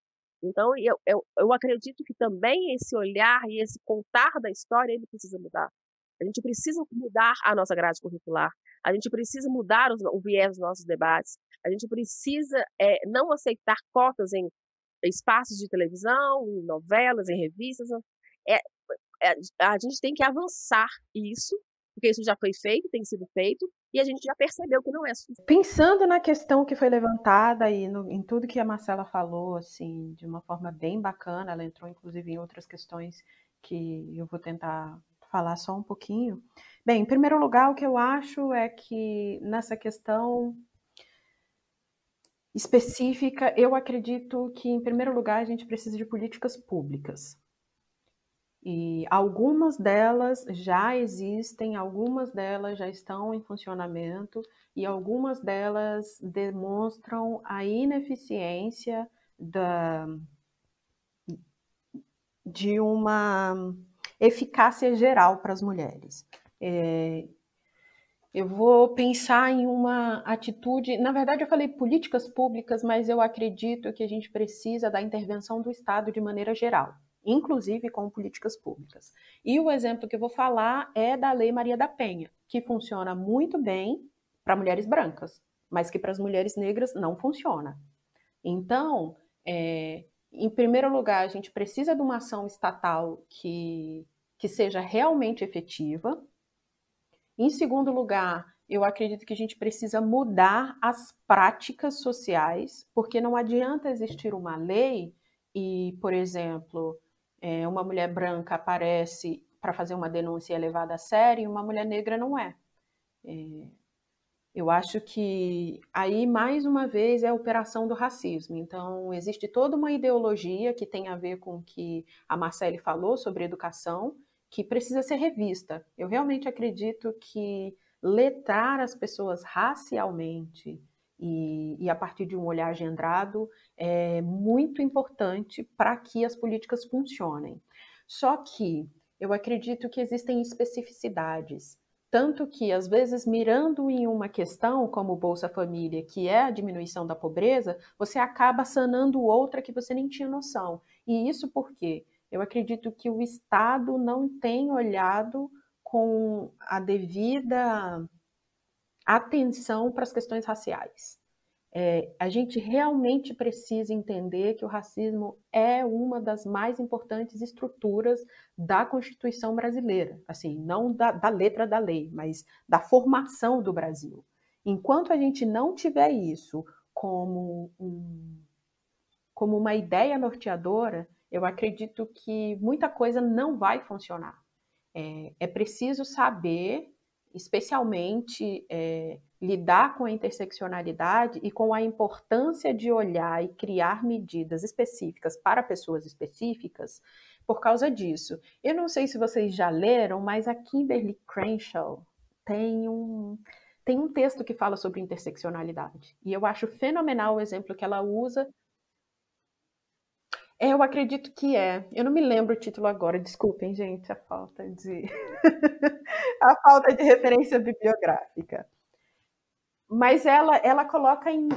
Então, eu acredito que também esse olhar e esse contar da história, ele precisa mudar. A gente precisa mudar a nossa grade curricular. A gente precisa mudar o viés dos nossos debates. A gente precisa não aceitar cotas em espaços de televisão, em novelas, em revistas. A gente tem que avançar isso, porque isso já foi feito, tem sido feito, e a gente já percebeu que não é suficiente. Pensando na questão que foi levantada e em tudo que a Marcela falou, assim, de uma forma bem bacana, ela entrou inclusive em outras questões que eu vou tentar falar só um pouquinho. Bem, em primeiro lugar, o que eu acho é que nessa questão específica, eu acredito que, em primeiro lugar, a gente precisa de políticas públicas. E algumas delas já existem, algumas delas já estão em funcionamento e algumas delas demonstram a ineficiência de uma eficácia geral para as mulheres. Eu vou pensar em uma atitude, na verdade eu falei políticas públicas, mas eu acredito que a gente precisa da intervenção do Estado de maneira geral, inclusive com políticas públicas. E o exemplo que eu vou falar é da Lei Maria da Penha, que funciona muito bem para mulheres brancas, mas que para as mulheres negras não funciona. Então, em primeiro lugar, a gente precisa de uma ação estatal que seja realmente efetiva. Em segundo lugar, eu acredito que a gente precisa mudar as práticas sociais, porque não adianta existir uma lei e, por exemplo, uma mulher branca aparece para fazer uma denúncia e é levada a sério e uma mulher negra não é. Eu acho que aí, mais uma vez, é a operação do racismo. Então, existe toda uma ideologia que tem a ver com o que a Marcele falou sobre educação, que precisa ser revista. Eu realmente acredito que letrar as pessoas racialmente e a partir de um olhar gendrado é muito importante para que as políticas funcionem. Só que eu acredito que existem especificidades. Tanto que, às vezes, mirando em uma questão como o Bolsa Família, que é a diminuição da pobreza, você acaba sanando outra que você nem tinha noção. E isso por quê? Eu acredito que o Estado não tem olhado com a devida atenção para as questões raciais. A gente realmente precisa entender que o racismo é uma das mais importantes estruturas da Constituição brasileira, assim, não da letra da lei, mas da formação do Brasil. Enquanto a gente não tiver isso como uma ideia norteadora, eu acredito que muita coisa não vai funcionar. É preciso saber, especialmente lidar com a interseccionalidade e com a importância de olhar e criar medidas específicas para pessoas específicas por causa disso. Eu não sei se vocês já leram, mas a Kimberly Crenshaw tem um texto que fala sobre interseccionalidade. E eu acho fenomenal o exemplo que ela usa. Eu acredito que é. Eu não me lembro o título agora, desculpem, gente, a falta de referência bibliográfica. Mas ela coloca em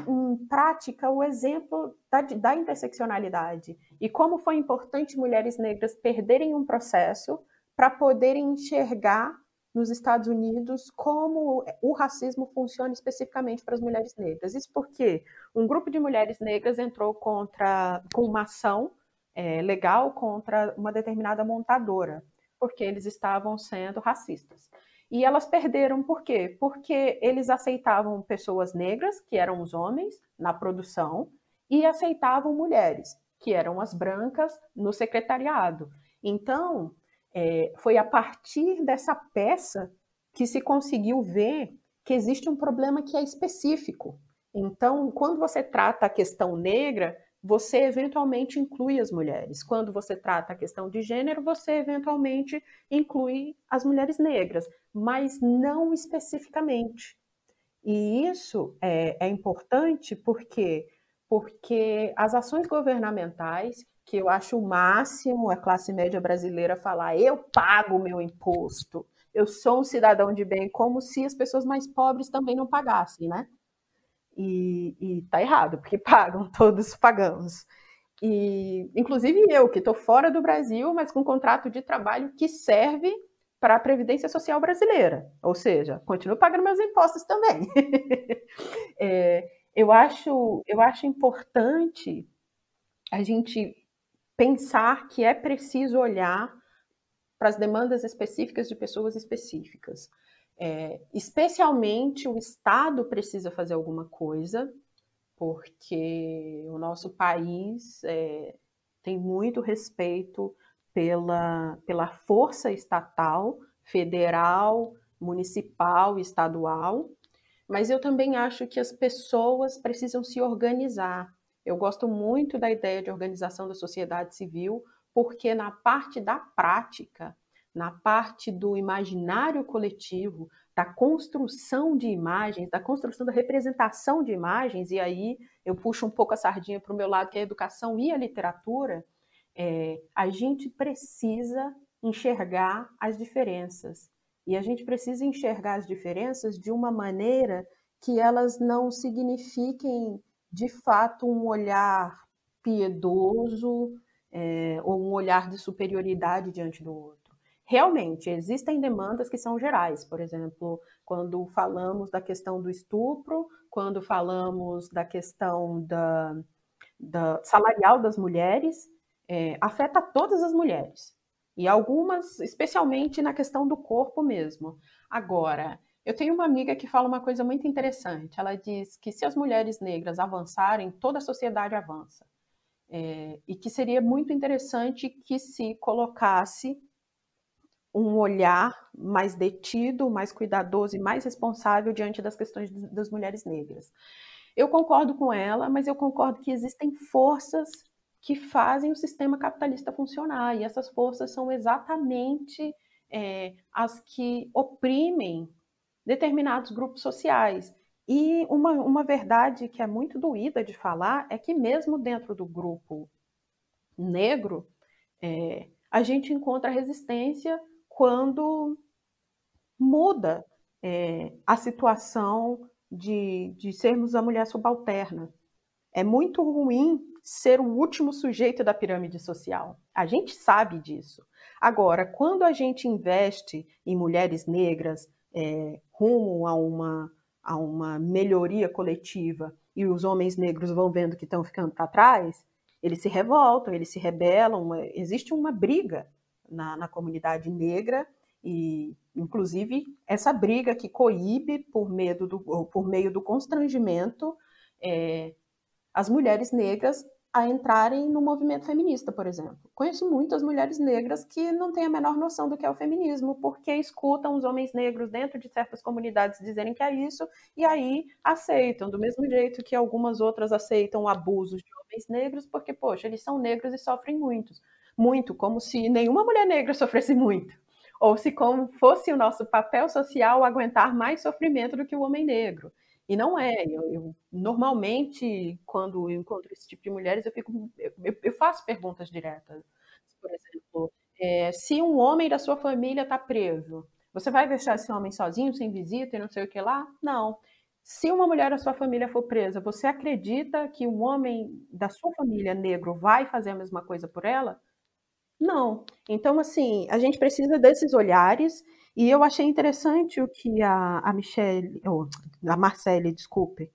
prática o exemplo da interseccionalidade e como foi importante mulheres negras perderem um processo para poderem enxergar nos Estados Unidos como o racismo funciona especificamente para as mulheres negras. Isso porque um grupo de mulheres negras entrou com uma ação legal contra uma determinada montadora, porque eles estavam sendo racistas. E elas perderam por quê? Porque eles aceitavam pessoas negras, que eram os homens, na produção, e aceitavam mulheres, que eram as brancas, no secretariado. Então, foi a partir dessa peça que se conseguiu ver que existe um problema que é específico. Então, quando você trata a questão negra, você eventualmente inclui as mulheres. Quando você trata a questão de gênero, você eventualmente inclui as mulheres negras, mas não especificamente. E isso é importante porque as ações governamentais, que eu acho o máximo a classe média brasileira falar, eu pago o meu imposto, eu sou um cidadão de bem, como se as pessoas mais pobres também não pagassem, né? E tá errado, porque pagam, todos pagamos. E, inclusive eu, que estou fora do Brasil, mas com um contrato de trabalho que serve para a Previdência Social brasileira. Ou seja, continuo pagando meus impostos também. Eu acho importante a gente pensar que é preciso olhar para as demandas específicas de pessoas específicas. Especialmente o Estado precisa fazer alguma coisa, porque o nosso país tem muito respeito pela força estatal, federal, municipal, estadual, mas eu também acho que as pessoas precisam se organizar. Eu gosto muito da ideia de organização da sociedade civil, porque na parte da prática, na parte do imaginário coletivo, da construção de imagens, da construção da representação de imagens, e aí eu puxo um pouco a sardinha para o meu lado, que é a educação e a literatura, a gente precisa enxergar as diferenças. E a gente precisa enxergar as diferenças de uma maneira que elas não signifiquem, de fato, um olhar piedoso ou um olhar de superioridade diante do outro. Realmente, existem demandas que são gerais, por exemplo, quando falamos da questão do estupro, quando falamos da questão salarial das mulheres, afeta todas as mulheres. E algumas, especialmente na questão do corpo mesmo. Agora, eu tenho uma amiga que fala uma coisa muito interessante. Ela diz que se as mulheres negras avançarem, toda a sociedade avança. E que seria muito interessante que se colocasse um olhar mais detido, mais cuidadoso e mais responsável diante das questões das mulheres negras. Eu concordo com ela, mas eu concordo que existem forças que fazem o sistema capitalista funcionar, e essas forças são exatamente as que oprimem determinados grupos sociais. E uma verdade que é muito doída de falar é que mesmo dentro do grupo negro, a gente encontra resistência quando muda a situação de sermos a mulher subalterna. É muito ruim ser o último sujeito da pirâmide social. A gente sabe disso. Agora, quando a gente investe em mulheres negras rumo a uma melhoria coletiva e os homens negros vão vendo que estão ficando para trás, eles se revoltam, eles se rebelam. Existe uma briga na comunidade negra e, inclusive, essa briga que coíbe por meio do constrangimento as mulheres negras a entrarem no movimento feminista, por exemplo. Conheço muitas mulheres negras que não têm a menor noção do que é o feminismo, porque escutam os homens negros dentro de certas comunidades dizerem que é isso, e aí aceitam, do mesmo jeito que algumas outras aceitam abusos de homens negros, porque, poxa, eles são negros e sofrem muito, como se nenhuma mulher negra sofresse muito, ou se como fosse o nosso papel social aguentar mais sofrimento do que o homem negro. E não é. Normalmente, quando eu encontro esse tipo de mulheres, eu faço perguntas diretas. Por exemplo, se um homem da sua família está preso, você vai deixar esse homem sozinho, sem visita e não sei o que lá? Não. Se uma mulher da sua família for presa, você acredita que um homem da sua família negro vai fazer a mesma coisa por ela? Não. Então, assim, a gente precisa desses olhares, e eu achei interessante o que a Michelle, ou a Marcele, desculpe.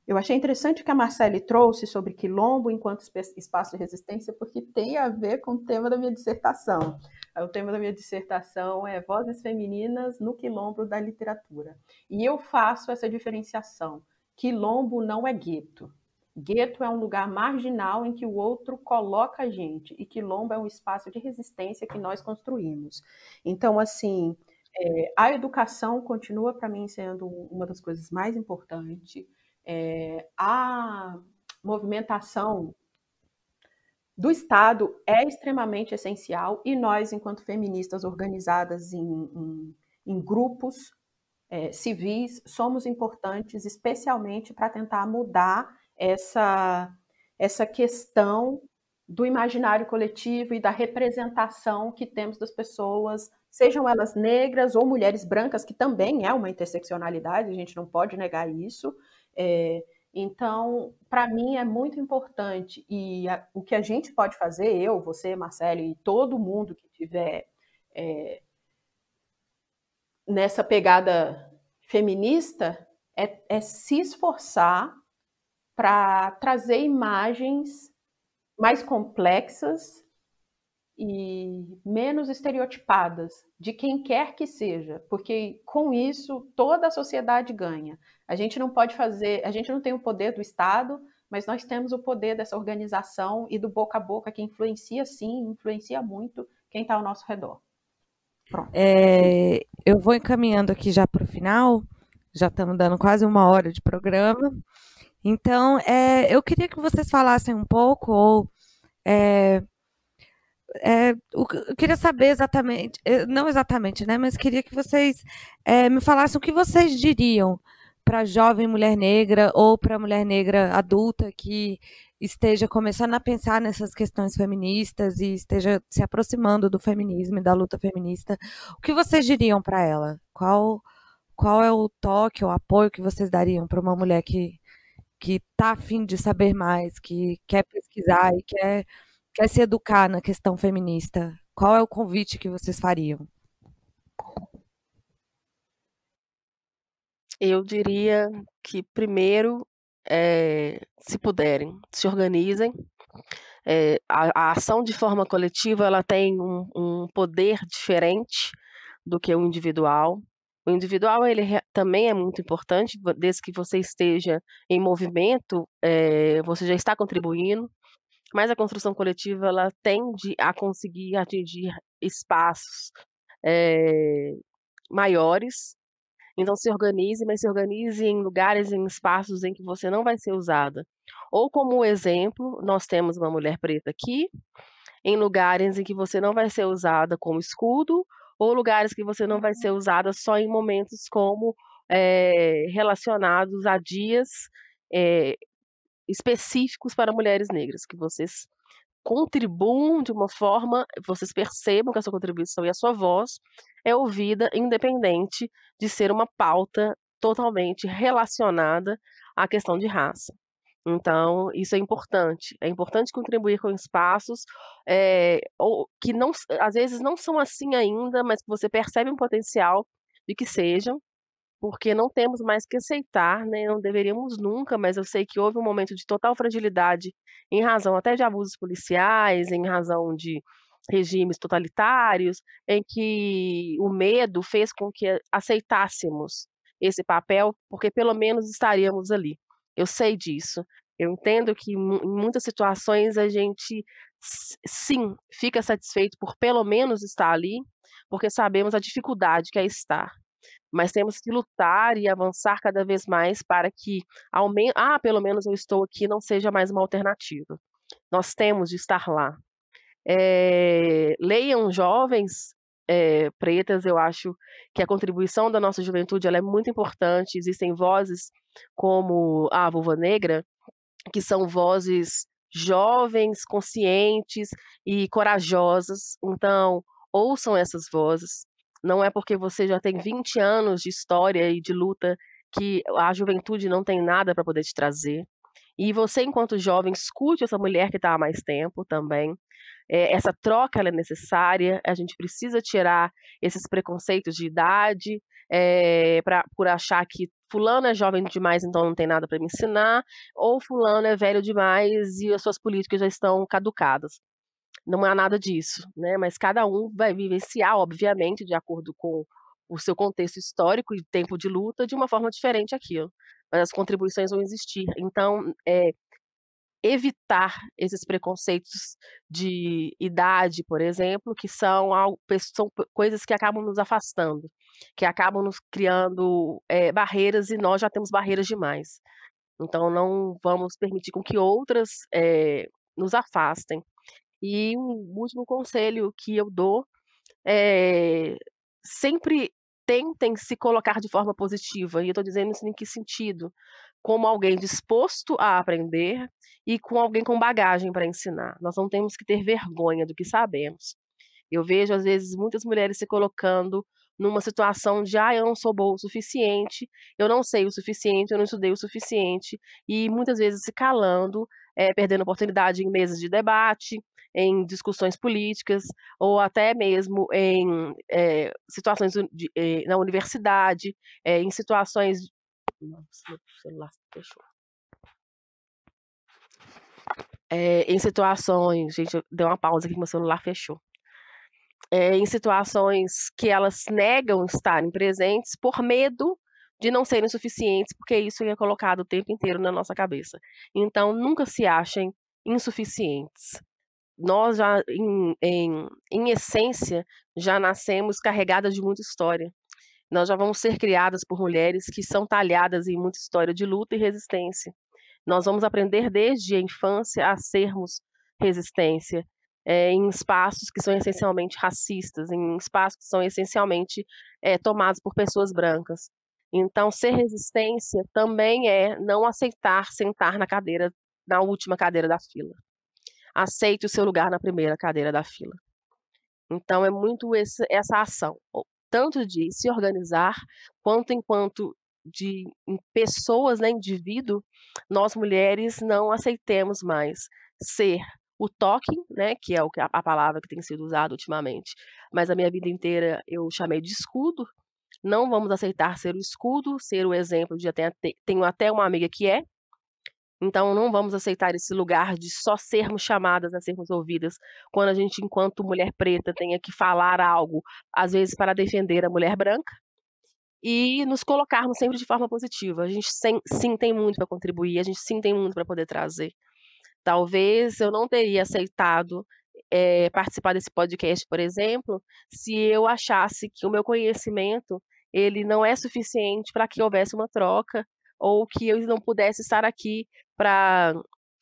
Eu achei interessante o que a Marcele trouxe sobre quilombo enquanto espaço de resistência, porque tem a ver com o tema da minha dissertação. O tema da minha dissertação é Vozes Femininas no Quilombo da Literatura. E eu faço essa diferenciação. Quilombo não é gueto. Gueto é um lugar marginal em que o outro coloca a gente, e quilombo é um espaço de resistência que nós construímos. Então, assim, a educação continua para mim sendo uma das coisas mais importantes. A movimentação do Estado é extremamente essencial, e nós, enquanto feministas organizadas em grupos civis, somos importantes, especialmente para tentar mudar essa questão do imaginário coletivo e da representação que temos das pessoas, sejam elas negras ou mulheres brancas, que também é uma interseccionalidade, a gente não pode negar isso. Então, para mim é muito importante, e o que a gente pode fazer, eu, você, Marcelo, e todo mundo que tiver nessa pegada feminista, é se esforçar para trazer imagens mais complexas e menos estereotipadas de quem quer que seja, porque com isso toda a sociedade ganha. A gente não pode fazer, a gente não tem o poder do Estado, mas nós temos o poder dessa organização e do boca a boca, que influencia sim, influencia muito quem está ao nosso redor. Pronto. Eu vou encaminhando aqui já para o final, já estamos dando quase 1 hora de programa. Então, eu queria que vocês falassem um pouco, ou eu queria saber exatamente, não exatamente, né? Mas queria que vocês me falassem o que vocês diriam para a jovem mulher negra ou para a mulher negra adulta que esteja começando a pensar nessas questões feministas e esteja se aproximando do feminismo e da luta feminista. O que vocês diriam para ela? Qual é o toque, o apoio que vocês dariam para uma mulher que está a fim de saber mais, que quer pesquisar e quer se educar na questão feminista? Qual é o convite que vocês fariam? Eu diria que primeiro, se puderem, se organizem. A ação de forma coletiva, ela tem um poder diferente do que o individual. O individual, ele também é muito importante, desde que você esteja em movimento, você já está contribuindo, mas a construção coletiva, ela tende a conseguir atingir espaços maiores. Então se organize, mas se organize em lugares, em espaços em que você não vai ser usada. Ou como exemplo, nós temos uma mulher preta aqui, em lugares em que você não vai ser usada como escudo, ou lugares que você não vai ser usada só em momentos como relacionados a dias específicos para mulheres negras, que vocês contribuam de uma forma, vocês percebam que a sua contribuição e a sua voz é ouvida, independente de ser uma pauta totalmente relacionada à questão de raça. Então, isso é importante. É importante contribuir com espaços ou que não, às vezes não são assim ainda, mas que você percebe um potencial de que sejam, porque não temos mais que aceitar, né, não deveríamos nunca, mas eu sei que houve um momento de total fragilidade em razão até de abusos policiais, em razão de regimes totalitários, em que o medo fez com que aceitássemos esse papel, porque pelo menos estaríamos ali. Eu sei disso. Eu entendo que em muitas situações a gente, sim, fica satisfeito por pelo menos estar ali, porque sabemos a dificuldade que é estar. Mas temos que lutar e avançar cada vez mais para que pelo menos eu estou aqui, não seja mais uma alternativa. Nós temos de estar lá. Leiam jovens pretas, eu acho que a contribuição da nossa juventude ela é muito importante. Existem vozes como a Vulva Negra, que são vozes jovens, conscientes e corajosas. Então, ouçam essas vozes. Não é porque você já tem 20 anos de história e de luta que a juventude não tem nada para poder te trazer. E você, enquanto jovem, escute essa mulher que está há mais tempo também. Essa troca ela é necessária, a gente precisa tirar esses preconceitos de idade, por achar que fulano é jovem demais, então não tem nada para me ensinar, ou fulano é velho demais e as suas políticas já estão caducadas. Não há nada disso, né? Mas cada um vai vivenciar, obviamente, de acordo com o seu contexto histórico e tempo de luta, de uma forma diferente aquilo. Mas as contribuições vão existir. Então, evitar esses preconceitos de idade, por exemplo, que são coisas que acabam nos afastando, que acabam nos criando barreiras, e nós já temos barreiras demais. Então não vamos permitir com que outras nos afastem. E um último conselho que eu dou é sempre tentem se colocar de forma positiva. E eu estou dizendo isso em que sentido? Como alguém disposto a aprender e com alguém com bagagem para ensinar. Nós não temos que ter vergonha do que sabemos. Eu vejo, às vezes, muitas mulheres se colocando numa situação de, eu não sou boa o suficiente, eu não sei o suficiente, eu não estudei o suficiente, e muitas vezes se calando, perdendo oportunidade em mesas de debate, em discussões políticas, ou até mesmo em situações na universidade, em situações. Nossa, meu celular fechou. Em situações. Gente, deu uma pausa aqui que meu celular fechou. Em situações que elas negam estarem presentes por medo de não serem suficientes, porque isso é colocado o tempo inteiro na nossa cabeça. Então, nunca se achem insuficientes. Nós já, em essência, já nascemos carregadas de muita história. Nós já vamos ser criadas por mulheres que são talhadas em muita história de luta e resistência. Nós vamos aprender desde a infância a sermos resistência, em espaços que são essencialmente racistas, em espaços que são essencialmente tomados por pessoas brancas. Então, ser resistência também é não aceitar sentar na última cadeira da fila. Aceite o seu lugar na primeira cadeira da fila. Então, é muito essa ação, tanto de se organizar, quanto enquanto em pessoas, né, indivíduo, nós mulheres não aceitemos mais ser o toque, né, que é a palavra que tem sido usada ultimamente, mas a minha vida inteira eu chamei de escudo. Não vamos aceitar ser o escudo, ser o exemplo de tenho até uma amiga que então não vamos aceitar esse lugar de só sermos chamadas a sermos ouvidas, quando a gente, enquanto mulher preta, tenha que falar algo, às vezes para defender a mulher branca, e nos colocarmos sempre de forma positiva. A gente sim tem muito para contribuir, a gente sim tem muito para poder trazer. Talvez eu não teria aceitado participar desse podcast, por exemplo, se eu achasse que o meu conhecimento ele não é suficiente para que houvesse uma troca, ou que eu não pudesse estar aqui para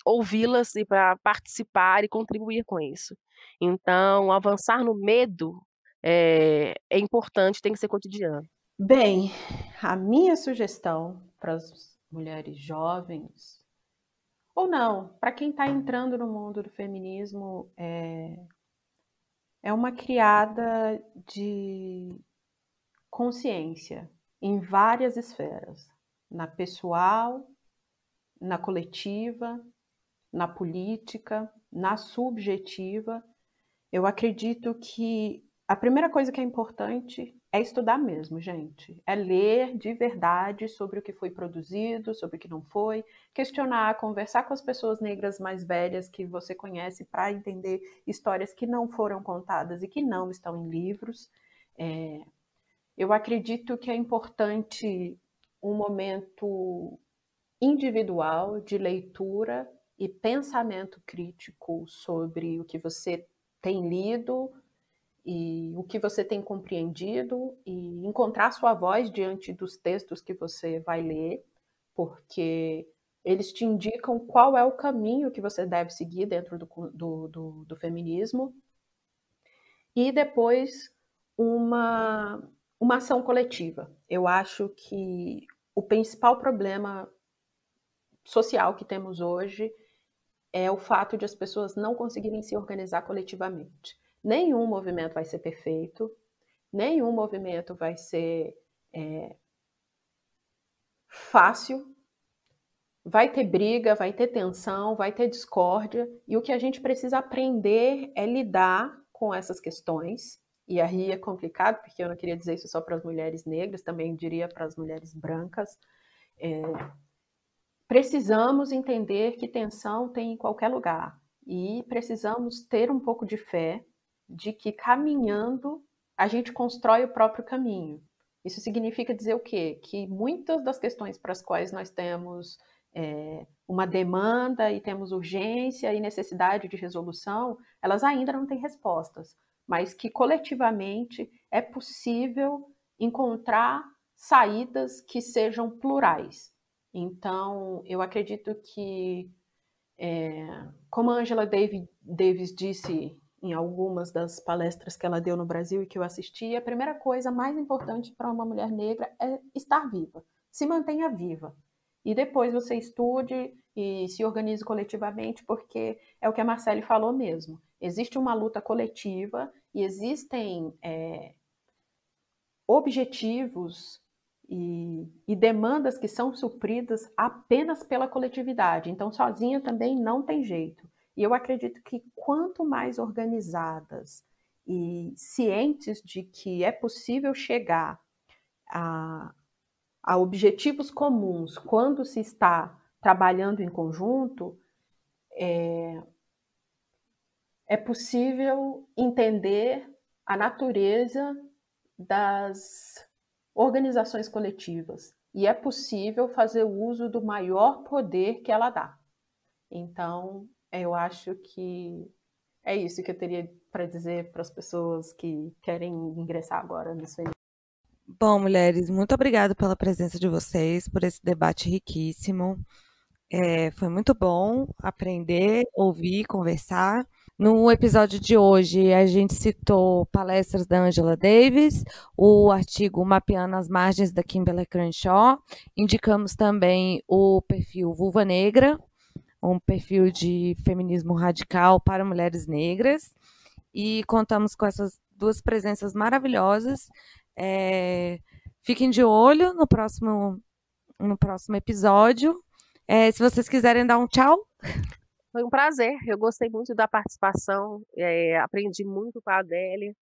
ouvi-las e para participar e contribuir com isso. Então, avançar no medo é importante, tem que ser cotidiano. Bem, a minha sugestão para as mulheres jovens, ou não, para quem está entrando no mundo do feminismo, é uma criada de consciência em várias esferas, na pessoal, na coletiva, na política, na subjetiva. Eu acredito que a primeira coisa que é importante é estudar mesmo, gente. É ler de verdade sobre o que foi produzido, sobre o que não foi, questionar, conversar com as pessoas negras mais velhas que você conhece para entender histórias que não foram contadas e que não estão em livros. Eu acredito que é importante um momento individual de leitura e pensamento crítico sobre o que você tem lido e o que você tem compreendido, e encontrar sua voz diante dos textos que você vai ler, porque eles te indicam qual é o caminho que você deve seguir dentro do feminismo. E depois uma ação coletiva. Eu acho que o principal problema social que temos hoje é o fato de as pessoas não conseguirem se organizar coletivamente. Nenhum movimento vai ser perfeito, nenhum movimento vai ser fácil. Vai ter briga, vai ter tensão, vai ter discórdia, e o que a gente precisa aprender é lidar com essas questões. E aí é complicado, porque eu não queria dizer isso só para as mulheres negras, também diria para as mulheres brancas. Precisamos entender que tensão tem em qualquer lugar, e precisamos ter um pouco de fé de que caminhando a gente constrói o próprio caminho. Isso significa dizer o quê? Que muitas das questões para as quais nós temos uma demanda e temos urgência e necessidade de resolução, elas ainda não têm respostas, mas que coletivamente é possível encontrar saídas que sejam plurais. Então, eu acredito que, como a Angela Davis disse em algumas das palestras que ela deu no Brasil e que eu assisti, a primeira coisa mais importante para uma mulher negra é estar viva. Se mantenha viva. E depois você estude e se organize coletivamente, porque é o que a Marcele falou mesmo. Existe uma luta coletiva e existem objetivos e demandas que são supridas apenas pela coletividade. Então, sozinha também não tem jeito. E eu acredito que quanto mais organizadas e cientes de que é possível chegar a objetivos comuns quando se está trabalhando em conjunto, é possível entender a natureza das organizações coletivas e é possível fazer uso do maior poder que ela dá. Então, eu acho que é isso que eu teria para dizer para as pessoas que querem ingressar agora no feminismo. Bom, mulheres, muito obrigada pela presença de vocês, por esse debate riquíssimo. Foi muito bom aprender, ouvir, conversar. No episódio de hoje, a gente citou palestras da Angela Davis, o artigo Mapeando as Margens da Kimberlé Crenshaw. Indicamos também o perfil Vulva Negra, um perfil de feminismo radical para mulheres negras. E contamos com essas duas presenças maravilhosas. Fiquem de olho no próximo episódio. Se vocês quiserem dar um tchau. Foi um prazer, eu gostei muito da participação, aprendi muito com a Adélia.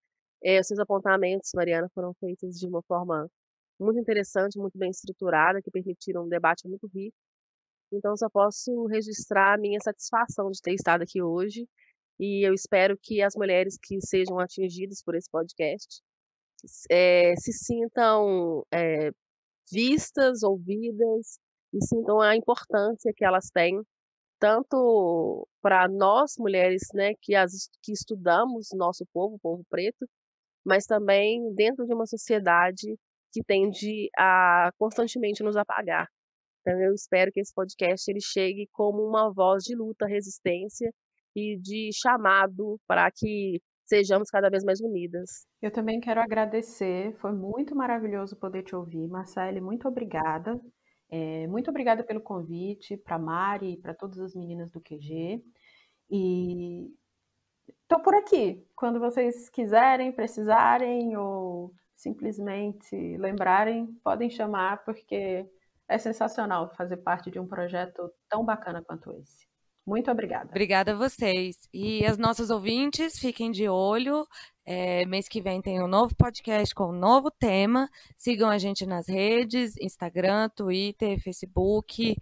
Os seus apontamentos, Mariana, foram feitos de uma forma muito interessante, muito bem estruturada, que permitiram um debate muito rico. Então, só posso registrar a minha satisfação de ter estado aqui hoje, e eu espero que as mulheres que sejam atingidas por esse podcast se sintam vistas, ouvidas, e sintam a importância que elas têm, tanto para nós mulheres, né, que estudamos nosso povo, o povo preto, mas também dentro de uma sociedade que tende a constantemente nos apagar. Então, eu espero que esse podcast ele chegue como uma voz de luta, resistência e de chamado para que sejamos cada vez mais unidas. Eu também quero agradecer, foi muito maravilhoso poder te ouvir. Marcele, muito obrigada. Muito obrigada pelo convite, para a Mari e para todas as meninas do QG. E estou por aqui. Quando vocês quiserem, precisarem ou simplesmente lembrarem, podem chamar, porque é sensacional fazer parte de um projeto tão bacana quanto esse. Muito obrigada. Obrigada a vocês. E as nossas ouvintes, fiquem de olho. Mês que vem tem um novo podcast com um novo tema. Sigam a gente nas redes, Instagram, Twitter, Facebook.